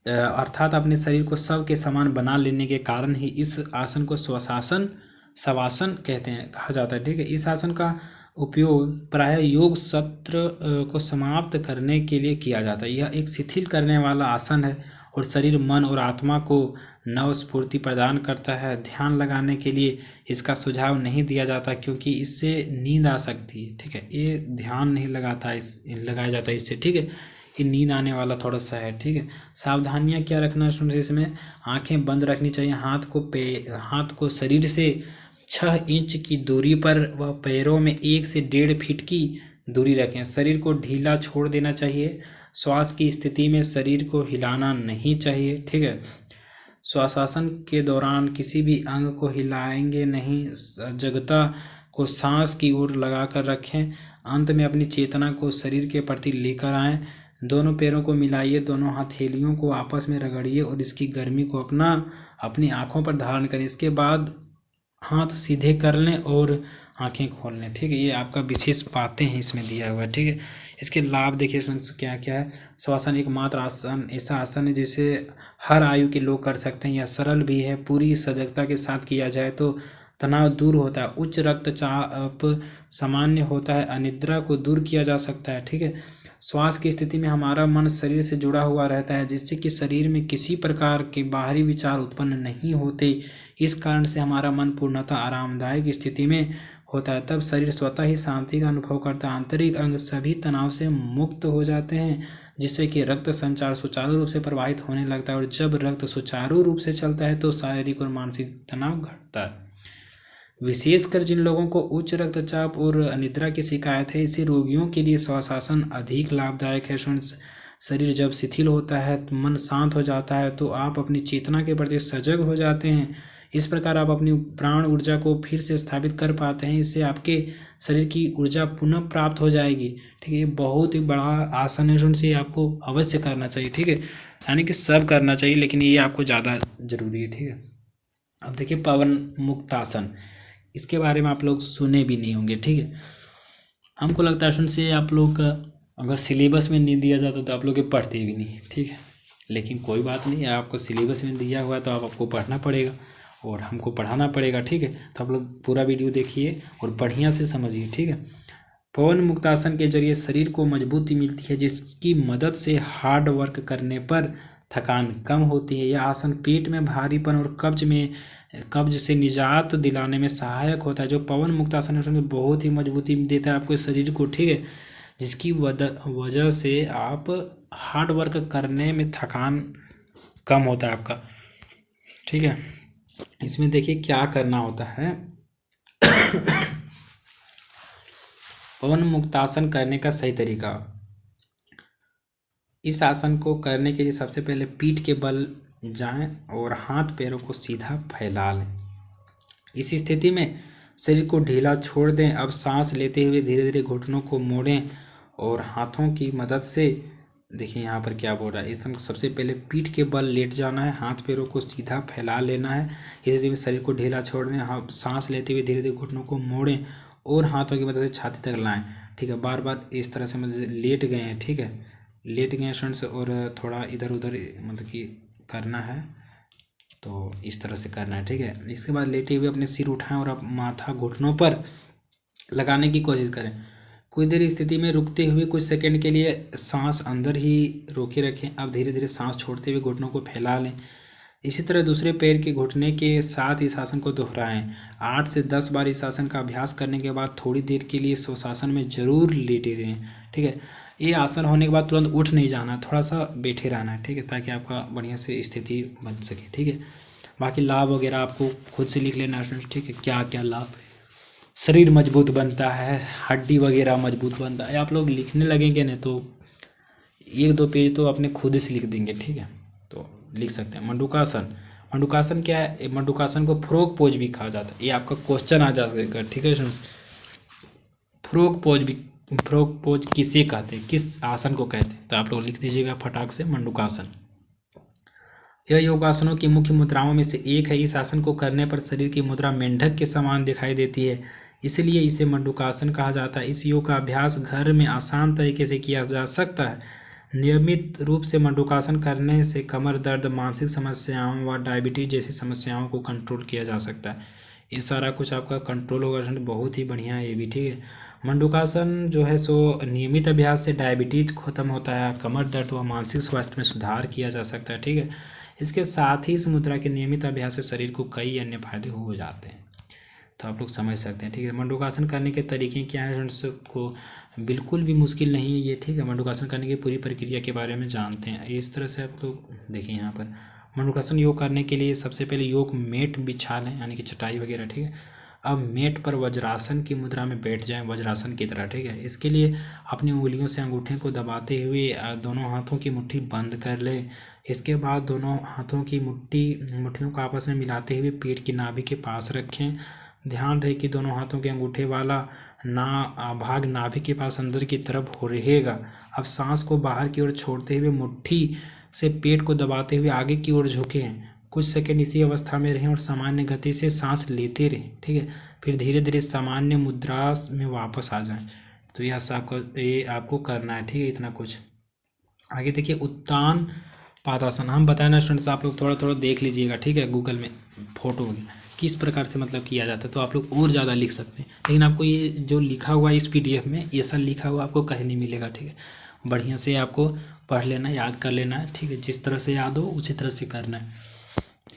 अर्थात अपने शरीर को सब के समान बना लेने के कारण ही इस आसन को स्वशासन शवासन कहते हैं, कहा जाता है, ठीक है। इस आसन का उपयोग प्रायः योग सत्र को समाप्त करने के लिए किया जाता है। यह एक शिथिल करने वाला आसन है और शरीर, मन और आत्मा को नव स्फूर्ति प्रदान करता है। ध्यान लगाने के लिए इसका सुझाव नहीं दिया जाता, क्योंकि इससे नींद आ सकती है, ठीक है। ये ध्यान नहीं लगाया जाता इससे, ठीक है, ये नींद आने वाला थोड़ा सा है, ठीक है। सावधानियां क्या रखना है स्टूडेंट्स इसमें, आंखें बंद रखनी चाहिए, हाथ को शरीर से 6 इंच की दूरी पर व पैरों में 1 से 1.5 फीट की दूरी रखें। शरीर को ढीला छोड़ देना चाहिए। श्वास की स्थिति में शरीर को हिलाना नहीं चाहिए, ठीक है। श्वासासन के दौरान किसी भी अंग को हिलाएंगे नहीं, जगता को सांस की ओर लगाकर रखें। अंत में अपनी चेतना को शरीर के प्रति लेकर आएं। दोनों पैरों को मिलाइए, दोनों हथेलियों को आपस में रगड़िए और इसकी गर्मी को अपनी आँखों पर धारण करें। इसके बाद हाथ सीधे कर लें और आंखें खोल लें, ठीक है। ये आपका विशेष बातें हैं इसमें दिया हुआ है, ठीक है। इसके लाभ देखिए क्या क्या है। श्वासन एकमात्र आसन ऐसा आसन है जिसे हर आयु के लोग कर सकते हैं। यह सरल भी है, पूरी सजगता के साथ किया जाए तो तनाव दूर होता है, उच्च रक्तचाप सामान्य होता है, अनिद्रा को दूर किया जा सकता है, ठीक है। श्वास की स्थिति में हमारा मन शरीर से जुड़ा हुआ रहता है, जिससे कि शरीर में किसी प्रकार के बाहरी विचार उत्पन्न नहीं होते। इस कारण से हमारा मन पूर्णतः आरामदायक स्थिति में होता है। तब शरीर स्वतः ही शांति का अनुभव करता है, आंतरिक अंग सभी तनाव से मुक्त हो जाते हैं, जिससे कि रक्त संचार सुचारू रूप से प्रवाहित होने लगता है। और जब रक्त सुचारू रूप से चलता है तो शारीरिक और मानसिक तनाव घटता है। विशेषकर जिन लोगों को उच्च रक्तचाप और अनिद्रा की शिकायत है, ऐसे रोगियों के लिए श्वासासन अधिक लाभदायक है। शरीर जब शिथिल होता है, मन शांत हो जाता है, तो आप अपनी चेतना के प्रति सजग हो जाते हैं। इस प्रकार आप अपनी प्राण ऊर्जा को फिर से स्थापित कर पाते हैं। इससे आपके शरीर की ऊर्जा पुनः प्राप्त हो जाएगी, ठीक है। ये बहुत ही बड़ा आसन है, से आपको अवश्य करना चाहिए, ठीक है। यानी कि सब करना चाहिए, लेकिन ये आपको ज़्यादा जरूरी है, ठीक है। अब देखिए पवन मुक्त आसन, इसके बारे में आप लोग सुने भी नहीं होंगे, ठीक है। हमको लगता है से आप लोग का अगर सिलेबस में नहीं दिया जाता तो आप लोग ये पढ़ते भी नहीं, ठीक है। लेकिन कोई बात नहीं, आपको सिलेबस में दिया हुआ तो आपको पढ़ना पड़ेगा और हमको पढ़ाना पड़ेगा, ठीक है। तो आप लोग पूरा वीडियो देखिए और बढ़िया से समझिए, ठीक है। पवन मुक्तासन के जरिए शरीर को मजबूती मिलती है, जिसकी मदद से हार्ड वर्क करने पर थकान कम होती है। यह आसन पेट में भारीपन और कब्ज से निजात दिलाने में सहायक होता है। जो पवन मुक्त आसन है उसमें बहुत ही मजबूती देता है आपके शरीर को, ठीक है, जिसकी वजह से आप हार्ड वर्क करने में थकान कम होता है आपका, ठीक है। इसमें देखिए क्या करना होता है। पवन मुक्तासन करने का सही तरीका। इस आसन को करने के लिए सबसे पहले पीठ के बल जाएं और हाथ पैरों को सीधा फैला लें। इस स्थिति में शरीर को ढीला छोड़ दें। अब सांस लेते हुए धीरे धीरे घुटनों को मोड़ें और हाथों की मदद से, देखिए यहाँ पर क्या बोल रहा है, इस समय सबसे पहले पीठ के बल लेट जाना है, हाथ पैरों को सीधा फैला लेना है। इस स्थिति में शरीर को ढीला छोड़ दें। हाँ, सांस लेते हुए धीरे धीरे घुटनों को मोड़ें और हाथों की मदद से छाती तक लाएं, ठीक है। बार बार इस तरह से मतलब लेट गए हैं, ठीक है, लेट गए फ्रेंड्स, और थोड़ा इधर उधर मतलब कि करना है, तो इस तरह से करना है, ठीक है। इसके बाद लेटे हुए अपने सिर उठाएं और अब माथा घुटनों पर लगाने की कोशिश करें। कुछ देर स्थिति में रुकते हुए कुछ सेकंड के लिए सांस अंदर ही रोके रखें। अब धीरे धीरे सांस छोड़ते हुए घुटनों को फैला लें। इसी तरह दूसरे पैर के घुटने के साथ इस आसन को दोहराएं। 8 से 10 बार इस आसन का अभ्यास करने के बाद थोड़ी देर के लिए स्वशासन में जरूर लेटे रहें, ठीक है। ये आसन होने के बाद तुरंत उठ नहीं जाना, थोड़ा सा बैठे रहना है, ठीक है, ताकि आपका बढ़िया से स्थिति बन सके, ठीक है। बाकी लाभ वगैरह आपको खुद से लिख लेना है, ठीक है, क्या क्या लाभ है। शरीर मजबूत बनता है, हड्डी वगैरह मजबूत बनता है। आप लोग लिखने लगेंगे ना तो 1-2 पेज तो अपने खुद से लिख देंगे, ठीक है, तो लिख सकते हैं। मंडूकासन, मंडूकासन क्या है, मंडूकासन को फ्रॉग पोज भी कहा जाता है। ये आपका क्वेश्चन आ जा सकेगा, ठीक है। फ्रॉग पोज किसे कहते हैं, किस आसन को कहते हैं, तो आप लोग लिख दीजिएगा फटाक से, मंडूकासन। यह योगासनों की मुख्य मुद्राओं में से एक है। इस आसन को करने पर शरीर की मुद्रा मेंढक के समान दिखाई देती है, इसलिए इसे मंडूकासन कहा जाता है। इस योग का अभ्यास घर में आसान तरीके से किया जा सकता है। नियमित रूप से मंडूकासन करने से कमर दर्द, मानसिक समस्याओं व डायबिटीज जैसी समस्याओं को कंट्रोल किया जा सकता है। ये सारा कुछ आपका कंट्रोल होगा, बहुत ही बढ़िया है ये भी, ठीक है। मंडूकासन जो है सो नियमित अभ्यास से डायबिटीज खत्म होता है, कमर दर्द व मानसिक स्वास्थ्य में सुधार किया जा सकता है, ठीक है। इसके साथ ही इस मुद्रा के नियमित अभ्यास से शरीर को कई अन्य फायदे हो जाते हैं, तो आप लोग समझ सकते हैं, ठीक है। मंडूकासन करने के तरीके क्या हैं, को बिल्कुल भी मुश्किल नहीं है ये, ठीक है। मंडूकासन करने की पूरी प्रक्रिया के बारे में जानते हैं। इस तरह से आप लोग देखिए यहाँ पर मंडूकासन योग करने के लिए सबसे पहले योग मेट बिछा लें, यानी कि चटाई वगैरह, ठीक है। अब मेट पर वज्रासन की मुद्रा में बैठ जाएं, वज्रासन की तरह, ठीक है। इसके लिए अपनी उंगलियों से अंगूठे को दबाते हुए दोनों हाथों की मुट्ठी बंद कर लें। इसके बाद दोनों हाथों की मुट्ठियों को आपस में मिलाते हुए पेट की नाभि के पास रखें। ध्यान रहे कि दोनों हाथों के अंगूठे वाला भाग नाभि के पास अंदर की तरफ हो रहेगा। अब सांस को बाहर की ओर छोड़ते हुए मुट्ठी से पेट को दबाते हुए आगे की ओर झुकें। कुछ सेकंड इसी अवस्था में रहें और सामान्य गति से सांस लेते रहें, ठीक है। फिर धीरे धीरे सामान्य मुद्रा में वापस आ जाएं। तो ये आपको करना है, ठीक है, इतना कुछ। आगे देखिए उत्तान पादासन, हम बताए ना स्टूडेंट्स, आप लोग थोड़ा थोड़ा देख लीजिएगा, ठीक है, गूगल में फोटो वगैरह किस प्रकार से मतलब किया जाता है, तो आप लोग और ज़्यादा लिख सकते हैं। लेकिन आपको ये जो लिखा हुआ है इस PDF में, ये सब लिखा हुआ आपको कहीं नहीं मिलेगा, ठीक है। बढ़िया से आपको पढ़ लेना, याद कर लेना है, ठीक है। जिस तरह से याद हो उसी तरह से करना है।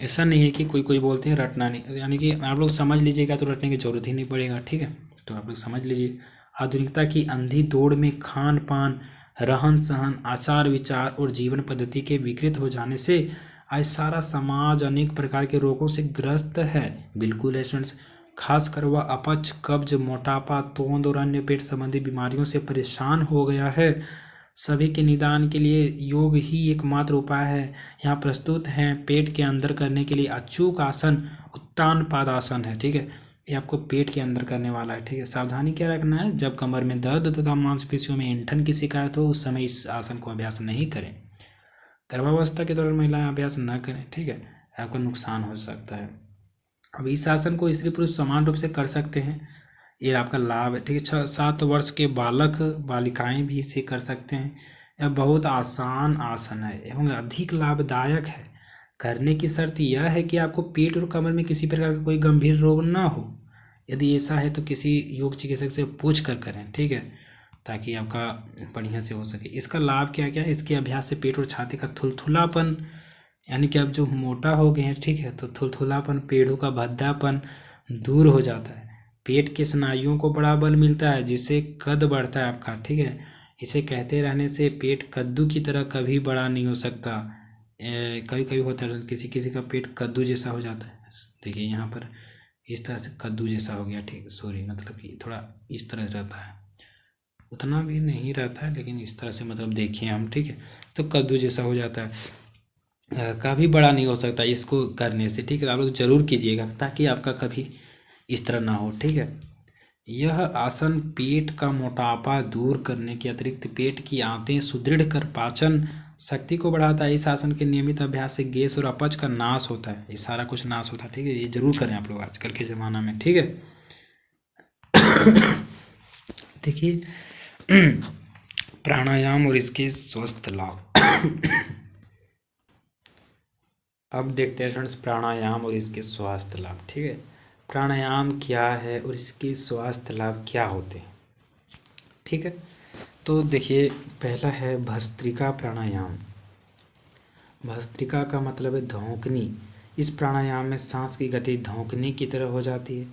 ऐसा नहीं है कि कोई बोलते हैं रटना नहीं, यानी कि आप लोग समझ लीजिएगा तो रटने की जरूरत ही नहीं पड़ेगा, ठीक है। तो आप लोग समझ लीजिए। आधुनिकता की अंधी दौड़ में खान पान, रहन सहन, आचार विचार और जीवन पद्धति के विकृत हो जाने से आज सारा समाज अनेक प्रकार के रोगों से ग्रस्त है। बिल्कुल है स्टूडेंट्स, खासकर वह अपच, कब्ज, मोटापा, तोंद और अन्य पेट संबंधी बीमारियों से परेशान हो गया है। सभी के निदान के लिए योग ही एकमात्र उपाय है। यहाँ प्रस्तुत हैं पेट के अंदर करने के लिए अचूक आसन उत्तान पादासन है, ठीक है। ये आपको पेट के अंदर करने वाला है, ठीक है। सावधानी क्या रखना है, जब कमर में दर्द तथा मांसपेशियों में ऐंठन की शिकायत हो उस समय इस आसन को अभ्यास नहीं करें। गर्भावस्था के दौरान महिलाएं अभ्यास न करें, ठीक है, आपको नुकसान हो सकता है। अब इस आसन को स्त्री पुरुष समान रूप से कर सकते हैं, ये आपका लाभ है, ठीक है। 6-7 वर्ष के बालक बालिकाएं भी इसे कर सकते हैं। यह बहुत आसान आसन है एवं अधिक लाभदायक है। करने की शर्त यह है कि आपको पेट और कमर में किसी प्रकार का कोई गंभीर रोग ना हो। यदि ऐसा है तो किसी योग चिकित्सक से पूछ कर करें, ठीक है। ताकि आपका बढ़िया से हो सके। इसका लाभ क्या क्या है? इसके अभ्यास से पेट और छाती का थुलथुलापन, यानी कि आप जो मोटा हो गए हैं, ठीक है, तो थुलथुलापन, पेड़ों का भद्दापन दूर हो जाता है। पेट के स्नायुओं को बड़ा बल मिलता है, जिससे कद बढ़ता है आपका, ठीक है। इसे कहते रहने से पेट कद्दू की तरह कभी बड़ा नहीं हो सकता। कभी कभी होता है किसी किसी का पेट कद्दू जैसा हो जाता है। देखिए यहाँ पर इस तरह से कद्दू जैसा हो गया, ठीक, सॉरी, मतलब कि थोड़ा इस तरह रहता है, उतना भी नहीं रहता है, लेकिन इस तरह से मतलब देखिए हम, ठीक है, तो कद्दू जैसा हो जाता है। कभी बड़ा नहीं हो सकता इसको करने से, ठीक है। आप लोग जरूर कीजिएगा ताकि आपका कभी इस तरह ना हो, ठीक है। यह आसन पेट का मोटापा दूर करने के अतिरिक्त पेट की आंतें सुदृढ़ कर पाचन शक्ति को बढ़ाता है। इस आसन के नियमित अभ्यास से गैस और अपच का नाश होता है। ये सारा कुछ नाश होता है, ठीक है। ये जरूर करें आप लोग आजकल के ज़माना में, ठीक है। देखिए प्राणायाम और इसके स्वस्थ लाभ। अब देखते हैं फ्रेंड्स प्राणायाम और इसके स्वास्थ्य लाभ, ठीक है। प्राणायाम क्या है और इसके स्वास्थ्य लाभ क्या होते हैं, ठीक है। तो देखिए पहला है भस्त्रिका प्राणायाम। भस्त्रिका का मतलब है धौंकनी। इस प्राणायाम में सांस की गति धौंकनी की तरह हो जाती है,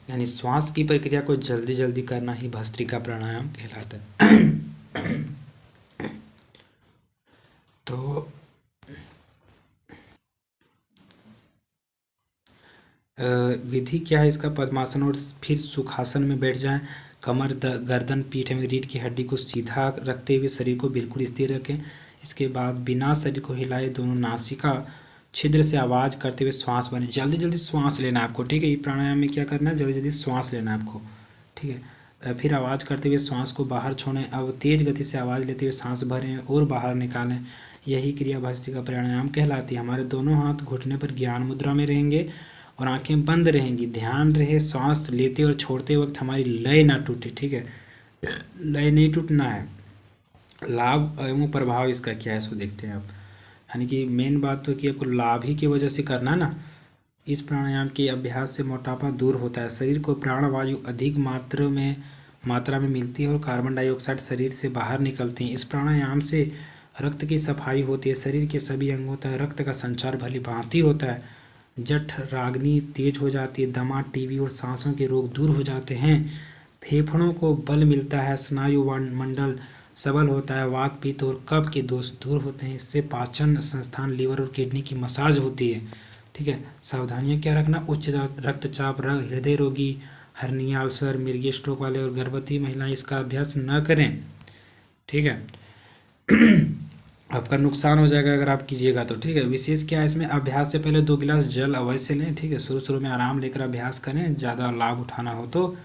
यानी श्वास की प्रक्रिया को जल्दी जल्दी करना ही भस्त्रिका प्राणायाम कहलाता है। तो विधि क्या है इसका? पद्मासन और फिर सुखासन में बैठ जाएं। कमर, गर्दन, पीठ एवं रीढ़ की हड्डी को सीधा रखते हुए शरीर को बिल्कुल स्थिर रखें। इसके बाद बिना शरीर को हिलाए दोनों नासिका छिद्र से आवाज़ करते हुए श्वास बने। जल्दी जल्दी श्वास लेना है आपको, ठीक है। ये प्राणायाम में क्या करना है? जल्दी जल्दी श्वास लेना है आपको, ठीक है। फिर आवाज़ करते हुए श्वास को बाहर छोड़ें। अब तेज गति से आवाज़ लेते हुए सांस भरें और बाहर निकालें। यही क्रिया भस्त्रिका प्राणायाम कहलाती है। हमारे दोनों हाथ घुटने पर ज्ञान मुद्रा में रहेंगे और आंखें बंद रहेंगी। ध्यान रहे सांस लेते और छोड़ते वक्त हमारी लय ना टूटे, ठीक है। लय नहीं टूटना है। लाभ एवं प्रभाव इसका क्या है सो देखते हैं आप। यानी कि मेन बात तो कि आपको लाभ ही की वजह से करना ना। इस प्राणायाम के अभ्यास से मोटापा दूर होता है। शरीर को प्राणवायु अधिक मात्रा में मिलती है और कार्बन डाइऑक्साइड शरीर से बाहर निकलती है। इस प्राणायाम से रक्त की सफाई होती है। शरीर के सभी अंगों तक रक्त का संचार भली भांति होता है। जठ राग्नि तेज हो जाती है। दमा, टीबी और सांसों के रोग दूर हो जाते हैं। फेफड़ों को बल मिलता है। स्नायु मंडल सबल होता है। वात, पित्त और कफ के दोष दूर होते हैं। इससे पाचन संस्थान, लीवर और किडनी की मसाज होती है, ठीक है। सावधानियां क्या रखना? उच्च रक्तचाप, हृदय रोगी, हर्निया, अल्सर, मिर्गी, स्ट्रोक वाले और गर्भवती महिलाएं इसका अभ्यास न करें, ठीक है। आपका नुकसान हो जाएगा अगर आप कीजिएगा तो, ठीक है। विशेष क्या है इसमें? अभ्यास से पहले 2 गिलास जल अवश्य लें, ठीक है। शुरू में आराम लेकर अभ्यास करें। ज़्यादा लाभ उठाना हो तो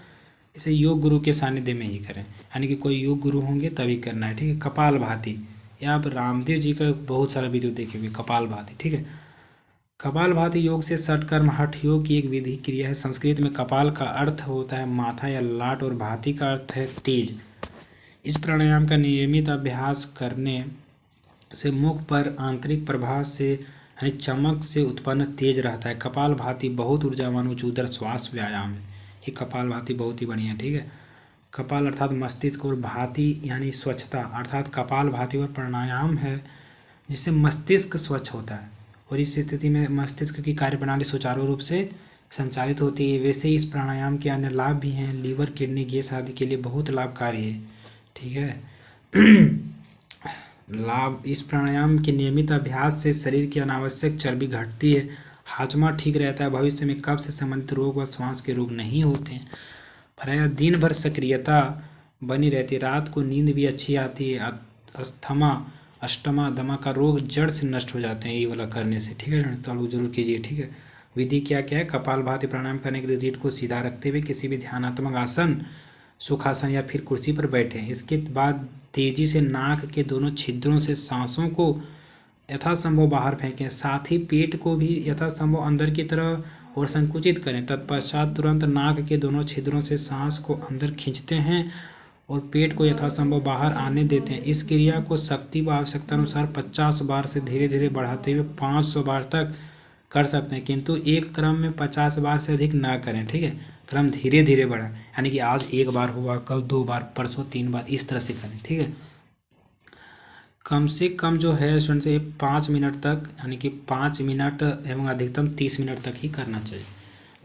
इसे योग गुरु के सानिध्य में ही करें, यानी कि कोई योग गुरु होंगे तभी करना है, ठीक है। कपालभाति, या आप रामदेव जी का बहुत सारा वीडियो देखे हुए कपालभाति, ठीक है। कपालभाति योग से षटकर्म हठ योग की एक विधि क्रिया है। संस्कृत में कपाल का अर्थ होता है माथा या लाट और भाति का अर्थ है तेज। इस प्राणायाम का नियमित अभ्यास करने से मुख पर आंतरिक प्रभाव से यानी चमक से उत्पन्न तेज रहता है। कपालभाति बहुत ऊर्जावान उच्च श्वास व्यायाम है। ये कपालभाति बहुत ही बढ़िया, ठीक है। कपाल अर्थात मस्तिष्क और भाति यानी स्वच्छता, अर्थात कपालभाति और प्राणायाम है जिससे मस्तिष्क स्वच्छ होता है और इस स्थिति में मस्तिष्क की कार्यप्रणाली सुचारू रूप से संचालित होती है। वैसे इस प्राणायाम के अन्य लाभ भी हैं। लीवर, किडनी, गैस आदि के लिए बहुत लाभकारी है, ठीक है। लाभ, इस प्राणायाम के नियमित अभ्यास से शरीर की अनावश्यक चर्बी घटती है। हाजमा ठीक रहता है। भविष्य में कब्ज से संबंधित रोग व श्वास के रोग नहीं होते हैं। प्रायः दिन भर सक्रियता बनी रहती है। रात को नींद भी अच्छी आती है। अस्थमा, दमा का रोग जड़ से नष्ट हो जाते हैं ये वाला करने से, ठीक है। तो लोग जरूर कीजिए, ठीक है। विधि क्या क्या है? कपालभाति प्राणायाम करने के लिए रीढ़ को सीधा रखते हुए किसी भी ध्यानात्मक आसन, सुखासन या फिर कुर्सी पर बैठें। इसके बाद तेजी से नाक के दोनों छिद्रों से सांसों को यथासंभव बाहर फेंकें। साथ ही पेट को भी यथासंभव अंदर की तरफ और संकुचित करें। तत्पश्चात तुरंत नाक के दोनों छिद्रों से सांस को अंदर खींचते हैं और पेट को यथासंभव बाहर आने देते हैं। इस क्रिया को शक्ति व आवश्यकता अनुसार 50 बार से धीरे धीरे बढ़ाते हुए 500 बार तक कर सकते हैं, किंतु एक क्रम में 50 बार से अधिक ना करें, ठीक है। क्रम धीरे धीरे बढ़ा, यानी कि आज एक बार हुआ, कल 2 बार, परसों 3 बार, इस तरह से करें। ठीक है, कम से कम जो है स्टूडेंट से 5 मिनट तक, यानी कि 5 मिनट एवं अधिकतम 30 मिनट तक ही करना चाहिए,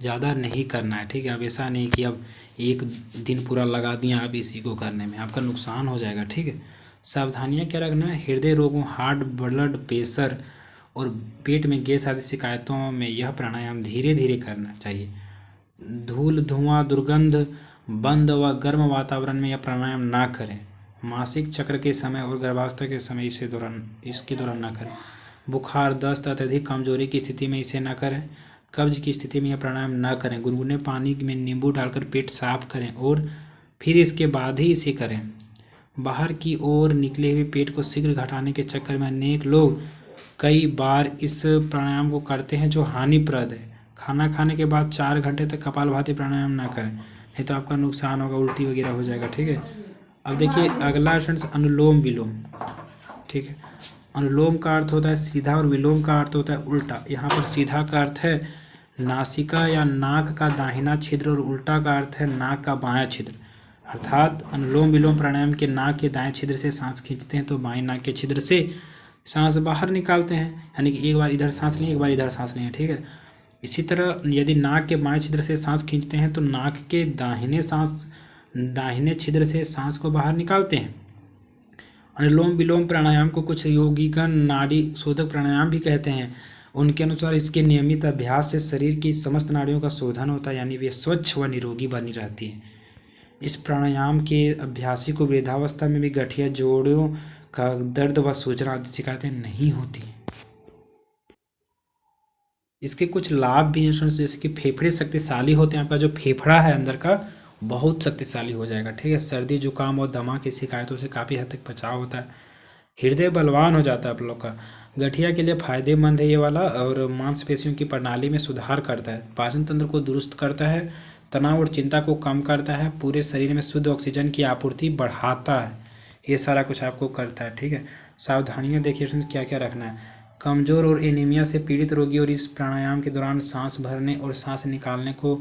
ज़्यादा नहीं करना है। ठीक है, अब ऐसा नहीं कि अब एक दिन पूरा लगा दिया आप इसी को करने में, आपका नुकसान हो जाएगा। ठीक है, सावधानियाँ क्या रखना है, हृदय रोगों, हार्ट ब्लड प्रेशर और पेट में गैस आदि शिकायतों में यह प्राणायाम धीरे धीरे करना चाहिए। धूल धुआं दुर्गंध बंद व गर्म वातावरण में यह प्राणायाम ना करें। मासिक चक्र के समय और गर्भावस्था के समय इसके दौरान ना करें। बुखार दस्त अत्यधिक कमजोरी की स्थिति में इसे ना करें। कब्ज की स्थिति में यह प्राणायाम ना करें। गुनगुने पानी में नींबू डालकर पेट साफ करें और फिर इसके बाद ही इसे करें। बाहर की ओर निकले हुए पेट को शीघ्र घटाने के चक्कर में अनेक लोग कई बार इस प्राणायाम को करते हैं जो हानिप्रद है। खाना खाने के बाद 4 घंटे तक कपालभाति प्राणायाम ना करें, नहीं तो आपका नुकसान होगा, उल्टी वगैरह हो जाएगा। ठीक है, अब देखिए अगला स्टूडेंट्स अनुलोम विलोम। ठीक है, अनुलोम का अर्थ होता है सीधा और विलोम का अर्थ होता है उल्टा। यहाँ पर सीधा का अर्थ है नासिका या नाक का दाहिना छिद्र और उल्टा का अर्थ है नाक का बायां छिद्र। अर्थात अनुलोम विलोम प्राणायाम के नाक के दाएं छिद्र से सांस खींचते हैं तो बाएं नाक के छिद्र से सांस बाहर निकालते हैं, यानी कि एक बार इधर सांस लें, एक बार इधर सांस लें। ठीक है, इसी तरह यदि नाक के बाएं छिद्र से सांस खींचते हैं तो नाक के दाहिने छिद्र से सांस को बाहर निकालते हैं। अनुलोम विलोम प्राणायाम को कुछ यौगिकन नाड़ी शोधक प्राणायाम भी कहते हैं। उनके अनुसार इसके नियमित अभ्यास से शरीर की समस्त नाड़ियों का शोधन होता है, यानी वे स्वच्छ व निरोगी बनी रहती है। इस प्राणायाम के अभ्यासी को वृद्धावस्था में भी गठिया जोड़ों का दर्द व सूजन आदि शिकायतें नहीं होती। इसके कुछ लाभ भी हैं, जैसे कि फेफड़े शक्तिशाली होते हैं, आपका जो फेफड़ा है अंदर का बहुत शक्तिशाली हो जाएगा। ठीक है, सर्दी जुकाम और दमा की शिकायतों से काफ़ी हद तक बचाव होता है। हृदय बलवान हो जाता है आप लोग का। गठिया के लिए फायदेमंद है ये वाला, और मांसपेशियों की प्रणाली में सुधार करता है, पाचन तंत्र को दुरुस्त करता है, तनाव और चिंता को कम करता है, पूरे शरीर में शुद्ध ऑक्सीजन की आपूर्ति बढ़ाता है। ये सारा कुछ आपको करता है। ठीक है, सावधानियाँ देखिए उसमें क्या क्या रखना है। कमज़ोर और एनीमिया से पीड़ित रोगी और इस प्राणायाम के दौरान सांस भरने और सांस निकालने को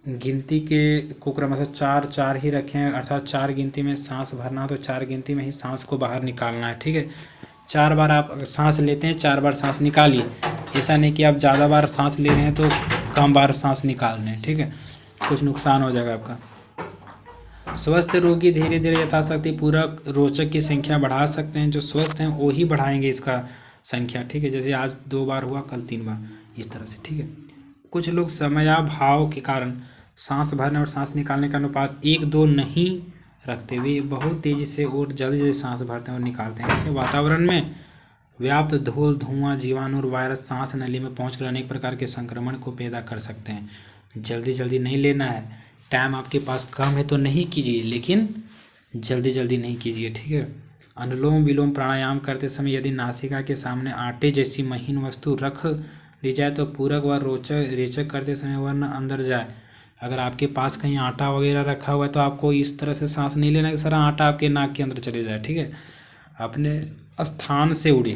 गिनती को क्रमशः 4-4 ही रखें, अर्थात 4 गिनती में सांस भरना हो तो 4 गिनती में ही सांस को बाहर निकालना है। ठीक है, 4 बार आप सांस लेते हैं, 4 बार सांस निकालिए। ऐसा नहीं कि आप ज़्यादा बार सांस ले रहे हैं तो कम बार सांस निकाल रहे हैं। ठीक है, कुछ नुकसान हो जाएगा आपका। स्वस्थ रोगी धीरे धीरे यथाशक्ति पूरक रोचक की संख्या बढ़ा सकते हैं। जो स्वस्थ हैं वो ही बढ़ाएंगे इसका संख्या। ठीक है, जैसे आज 2 बार हुआ, कल 3 बार, इस तरह से। ठीक है, कुछ लोग समयाभाव के कारण सांस भरने और सांस निकालने का अनुपात 1-2 नहीं रखते, वे बहुत तेज़ी से और जल्दी जल्दी सांस भरते हैं और निकालते हैं। इससे वातावरण में व्याप्त धूल धुआं जीवाणु और वायरस सांस नली में पहुंचकर अनेक प्रकार के संक्रमण को पैदा कर सकते हैं। जल्दी जल्दी नहीं लेना है, टाइम आपके पास कम है तो नहीं कीजिए, लेकिन जल्दी जल्दी नहीं कीजिए। ठीक है, अनुलोम विलोम प्राणायाम करते समय यदि नासिका के सामने आटे जैसी महीन वस्तु रख ली जाए तो पूरक व रेचक करते समय वह न अंदर जाए। अगर आपके पास कहीं आटा वगैरह रखा हुआ है तो आपको इस तरह से सांस नहीं लेना कि सारा आटा आपके नाक के अंदर चले जाए। ठीक है, अपने स्थान से उड़े,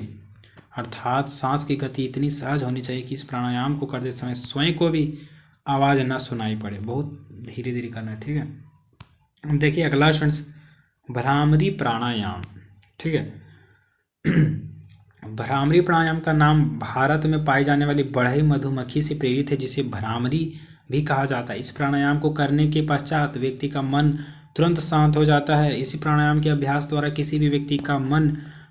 अर्थात सांस की गति इतनी सहज होनी चाहिए कि इस प्राणायाम को करते समय स्वयं को भी आवाज़ न सुनाई पड़े, बहुत धीरे धीरे करना है। ठीक है, अब देखिए अगला स्टूडेंट्स भ्रामरी प्राणायाम। ठीक है, भ्रामरी प्राणायाम का नाम भारत में पाई जाने वाली बढ़ई मधुमक्खी से प्रेरित है, जिसे भ्रामरी भी कहा जाता है। इस प्राणायाम को करने के पश्चात व्यक्ति का मन तुरंत शांत हो जाता है। इसी प्राणायाम के अभ्यास द्वारा किसी भी व्यक्ति का मन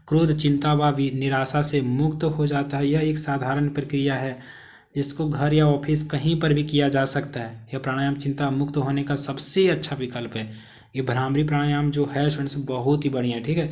क्रोध चिंता व निराशा से मुक्त हो जाता है। यह एक साधारण प्रक्रिया है जिसको घर या ऑफिस कहीं पर भी किया जा सकता है। यह प्राणायाम चिंता मुक्त होने का सबसे अच्छा विकल्प है। ये भ्रामरी प्राणायाम जो है स्टूडेंट्स बहुत ही बढ़िया है। ठीक है,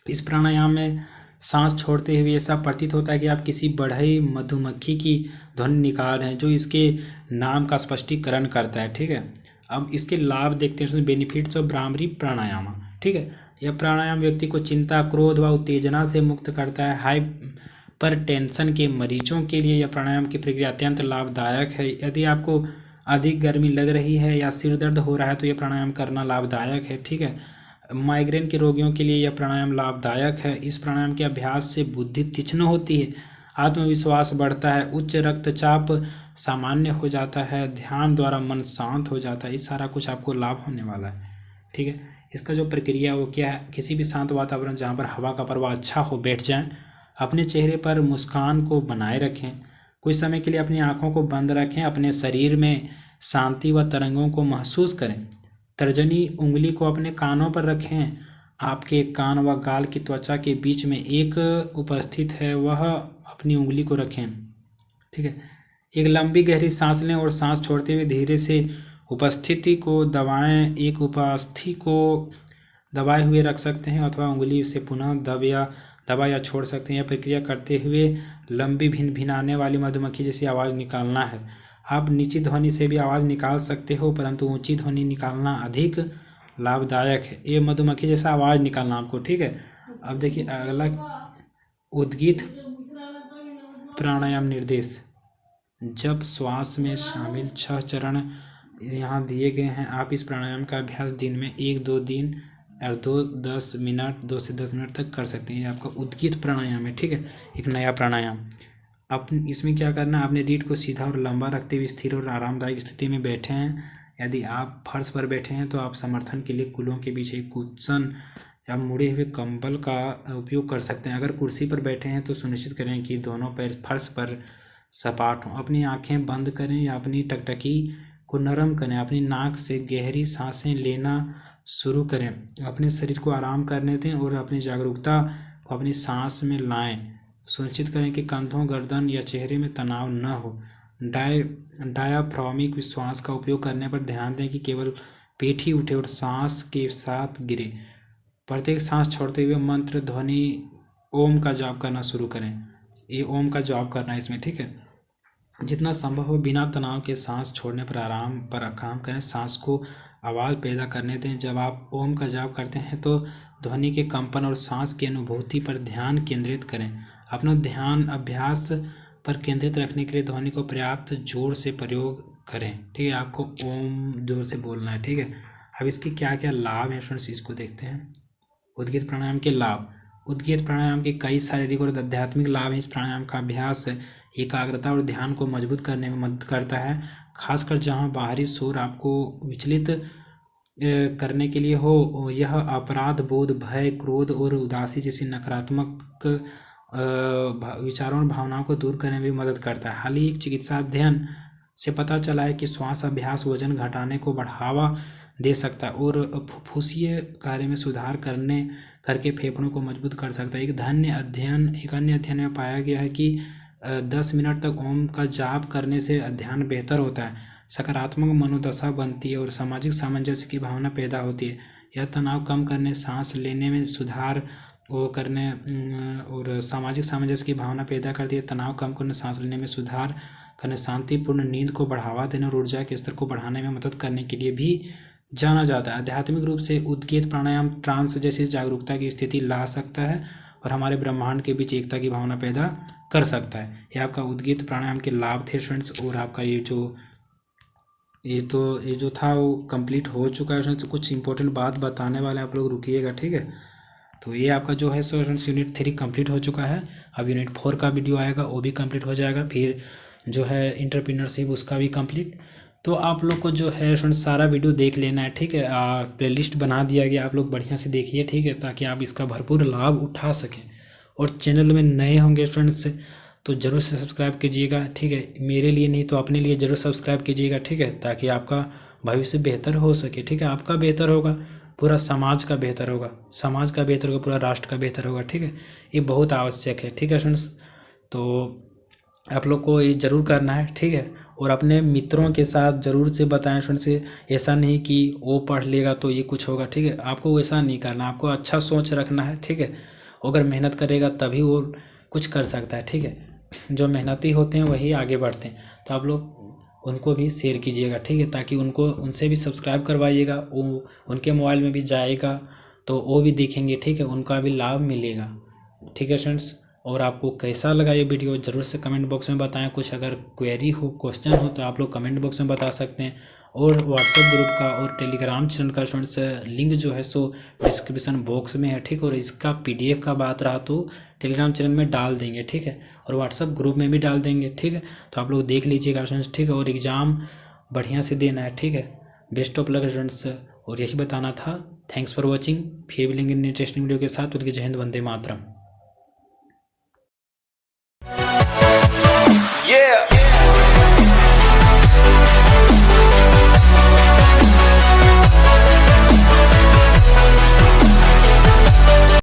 इस प्राणायाम में सांस छोड़ते हुए ऐसा प्रतीत होता है कि आप किसी बढ़ई मधुमक्खी की ध्वनि निकाल रहे हैं, जो इसके नाम का स्पष्टीकरण करता है। ठीक है, अब इसके लाभ देखते हैं, बेनिफिट्स ऑफ भ्रामरी प्राणायाम। ठीक है, यह प्राणायाम व्यक्ति को चिंता क्रोध व उत्तेजना से मुक्त करता है। हाइपरटेंशन के मरीजों के लिए यह प्राणायाम की प्रक्रिया अत्यंत लाभदायक है। यदि आपको अधिक गर्मी लग रही है या सिर दर्द हो रहा है तो यह प्राणायाम करना लाभदायक है। ठीक है, माइग्रेन के रोगियों के लिए यह प्राणायाम लाभदायक है। इस प्राणायाम के अभ्यास से बुद्धि तीक्ष्ण होती है, आत्मविश्वास बढ़ता है, उच्च रक्तचाप सामान्य हो जाता है, ध्यान द्वारा मन शांत हो जाता है। ये सारा कुछ आपको लाभ होने वाला है, ठीक है। इसका जो प्रक्रिया वो क्या है, किसी भी शांत वातावरण जहाँ पर हवा का प्रवाह अच्छा हो बैठ जाएं, अपने चेहरे पर मुस्कान को बनाए रखें, कुछ समय के लिए अपनी आंखों को बंद रखें, अपने शरीर में शांति व तरंगों को महसूस करें। तर्जनी उंगली को अपने कानों पर रखें, आपके कान व गाल की त्वचा के बीच में एक उपस्थित है, वह अपनी उंगली को रखें, ठीक है। एक लंबी गहरी सांस लें और सांस छोड़ते हुए धीरे से उपस्थिति को दबाएं। एक उपस्थिति को दबाए हुए रख सकते हैं अथवा उंगली से पुनः दबा या छोड़ सकते हैं। यह प्रक्रिया करते हुए लंबी भिनभिनाने वाली मधुमक्खी जैसी आवाज़ निकालना है। आप नीची ध्वनि से भी आवाज़ निकाल सकते हो, परंतु ऊंची ध्वनि निकालना अधिक लाभदायक है। ये मधुमक्खी जैसा आवाज़ निकालना आपको, ठीक है। अब देखिए अगला उद्गीत प्राणायाम निर्देश। जब श्वास में शामिल 6 चरण यहाँ दिए गए हैं, आप इस प्राणायाम का अभ्यास दिन में 1-2 दिन और 2 से 10 मिनट तक कर सकते हैं। ये आपका उद्गीत प्राणायाम है, ठीक है, एक नया प्राणायाम। इसमें क्या करना है, अपने रीढ़ को सीधा और लंबा रखते हुए स्थिर और आरामदायक स्थिति में बैठे हैं। यदि आप फर्श पर बैठे हैं तो आप समर्थन के लिए कूल्हों के बीच एक कुशन या मुड़े हुए कंबल का उपयोग कर सकते हैं। अगर कुर्सी पर बैठे हैं तो सुनिश्चित करें कि दोनों पैर फर्श पर सपाट हों। अपनी आंखें बंद करें या अपनी टकटकी को नरम करें। अपनी नाक से गहरी सांसें लेना शुरू करें। अपने शरीर को आराम करने दें और अपनी जागरूकता को अपनी सांस में लाएं। सुनिश्चित करें कि कंधों, गर्दन या चेहरे में तनाव न हो। डायाफ्रामिक श्वास का उपयोग करने पर ध्यान दें कि केवल पेट ही उठे और सांस के साथ गिरे। प्रत्येक सांस छोड़ते हुए मंत्र ध्वनि ओम का जाप करना शुरू करें। ये ओम का जाप करना है इसमें, ठीक है। जितना संभव हो बिना तनाव के सांस छोड़ने पर आराम पर काम करें। सांस को आवाज़ पैदा करने दें। जब आप ओम का जाप करते हैं तो ध्वनि के कंपन और सांस की अनुभूति पर ध्यान केंद्रित करें। अपना ध्यान अभ्यास पर केंद्रित रखने के लिए ध्वनि को पर्याप्त जोर से प्रयोग करें, ठीक है। आपको ओम जोर से बोलना है, ठीक है। अब इसके क्या क्या लाभ हैं फ्रेंड्स, इसको देखते हैं। उद्गीत प्राणायाम के लाभ। उद्गीत प्राणायाम के कई शारीरिक और आध्यात्मिक लाभ हैं। इस प्राणायाम का अभ्यास एकाग्रता और ध्यान को मजबूत करने में मदद करता है, खासकर जहां बाहरी शोर आपको विचलित करने के लिए हो। यह अपराध बोध, भय, क्रोध और उदासी जैसी नकारात्मक विचारों और भावनाओं को दूर करने में भी मदद करता है। हाल ही एक चिकित्सा अध्ययन से पता चला है कि श्वास अभ्यास वजन घटाने को बढ़ावा दे सकता है और फुफ्फुसीय कार्य में सुधार करके फेफड़ों को मजबूत कर सकता है। एक अन्य अध्ययन में पाया गया है कि 10 मिनट तक ओम का जाप करने से ध्यान बेहतर होता है, सकारात्मक मनोदशा बनती है और सामाजिक सामंजस्य की भावना पैदा होती है। यह तनाव कम करने, सांस लेने में सुधार करने और सामाजिक सामंजस्य की भावना पैदा करती है। तनाव कम करने, सांस लेने में सुधार करने, शांतिपूर्ण नींद को बढ़ावा देने और ऊर्जा के स्तर को बढ़ाने में मदद करने के लिए भी जाना जाता है। आध्यात्मिक रूप से उद्गीत प्राणायाम ट्रांस जैसी जागरूकता की स्थिति ला सकता है और हमारे ब्रह्मांड के बीच एकता की भावना पैदा कर सकता है। ये आपका उद्गीत प्राणायाम के लाभ थे फ्रेंड्स। और आपका ये जो था वो कंप्लीट हो चुका है फ्रेंड्स। कुछ इंपॉर्टेंट बात बताने वाले आप लोग रुकिएगा, ठीक है। तो ये आपका जो है फ्रेंड्स यूनिट 3 कंप्लीट हो चुका है। अब यूनिट 4 का वीडियो आएगा, वो भी कंप्लीट हो जाएगा। फिर जो है एंटरप्रेन्योरशिप उसका भी कंप्लीट। तो आप लोग को जो है फ्रेंड्स सारा वीडियो देख लेना है, ठीक है। प्लेलिस्ट बना दिया गया, आप लोग बढ़िया से देखिए, ठीक है, ताकि आप इसका भरपूर लाभ उठा सकें। और चैनल में नए होंगे फ्रेंड्स तो ज़रूर से सब्सक्राइब कीजिएगा, ठीक है। मेरे लिए नहीं तो अपने लिए ज़रूर सब्सक्राइब कीजिएगा, ठीक है, ताकि आपका भविष्य बेहतर हो सके, ठीक है। आपका बेहतर होगा, पूरा समाज का बेहतर होगा, समाज का बेहतर होगा, पूरा राष्ट्र का बेहतर होगा, ठीक है। ये बहुत आवश्यक है, ठीक है फ्रेंड्स। तो आप लोग को ये ज़रूर करना है, ठीक है। और अपने मित्रों के साथ ज़रूर से बताएं फ्रेंड्स। ऐसा नहीं कि वो पढ़ लेगा तो ये कुछ होगा, ठीक है। आपको वैसा नहीं करना, आपको अच्छा सोच रखना है, ठीक है। अगर मेहनत करेगा तभी वो कुछ कर सकता है, ठीक है। जो मेहनती होते हैं वही आगे बढ़ते हैं। तो आप लोग उनको भी शेयर कीजिएगा, ठीक है, ताकि उनसे भी सब्सक्राइब करवाइएगा। वो उनके मोबाइल में भी जाएगा तो वो भी देखेंगे, ठीक है, उनका भी लाभ मिलेगा, ठीक है फ्रेंड्स। और आपको कैसा लगा ये वीडियो ज़रूर से कमेंट बॉक्स में बताएं। कुछ अगर क्वेरी हो, क्वेश्चन हो तो आप लोग कमेंट बॉक्स में बता सकते हैं। और व्हाट्सएप ग्रुप का और टेलीग्राम चैनल का स्टूडेंट्स लिंक जो है सो डिस्क्रिप्शन बॉक्स में है, ठीक। और इसका PDF का बात रहा तो टेलीग्राम चैनल में डाल देंगे, ठीक है, और व्हाट्सएप ग्रुप में भी डाल देंगे, ठीक है। तो आप लोग देख लीजिएगा स्टूडेंट्स, ठीक है, और एग्ज़ाम बढ़िया से देना है, ठीक है। बेस्ट ऑफ लक स्टूडेंट्स, और यही बताना था। Thanks for watching. फिर मिलेंगे इंटरेस्टिंग वीडियो के साथ। उनके जय हिंद, वंदे मातरम।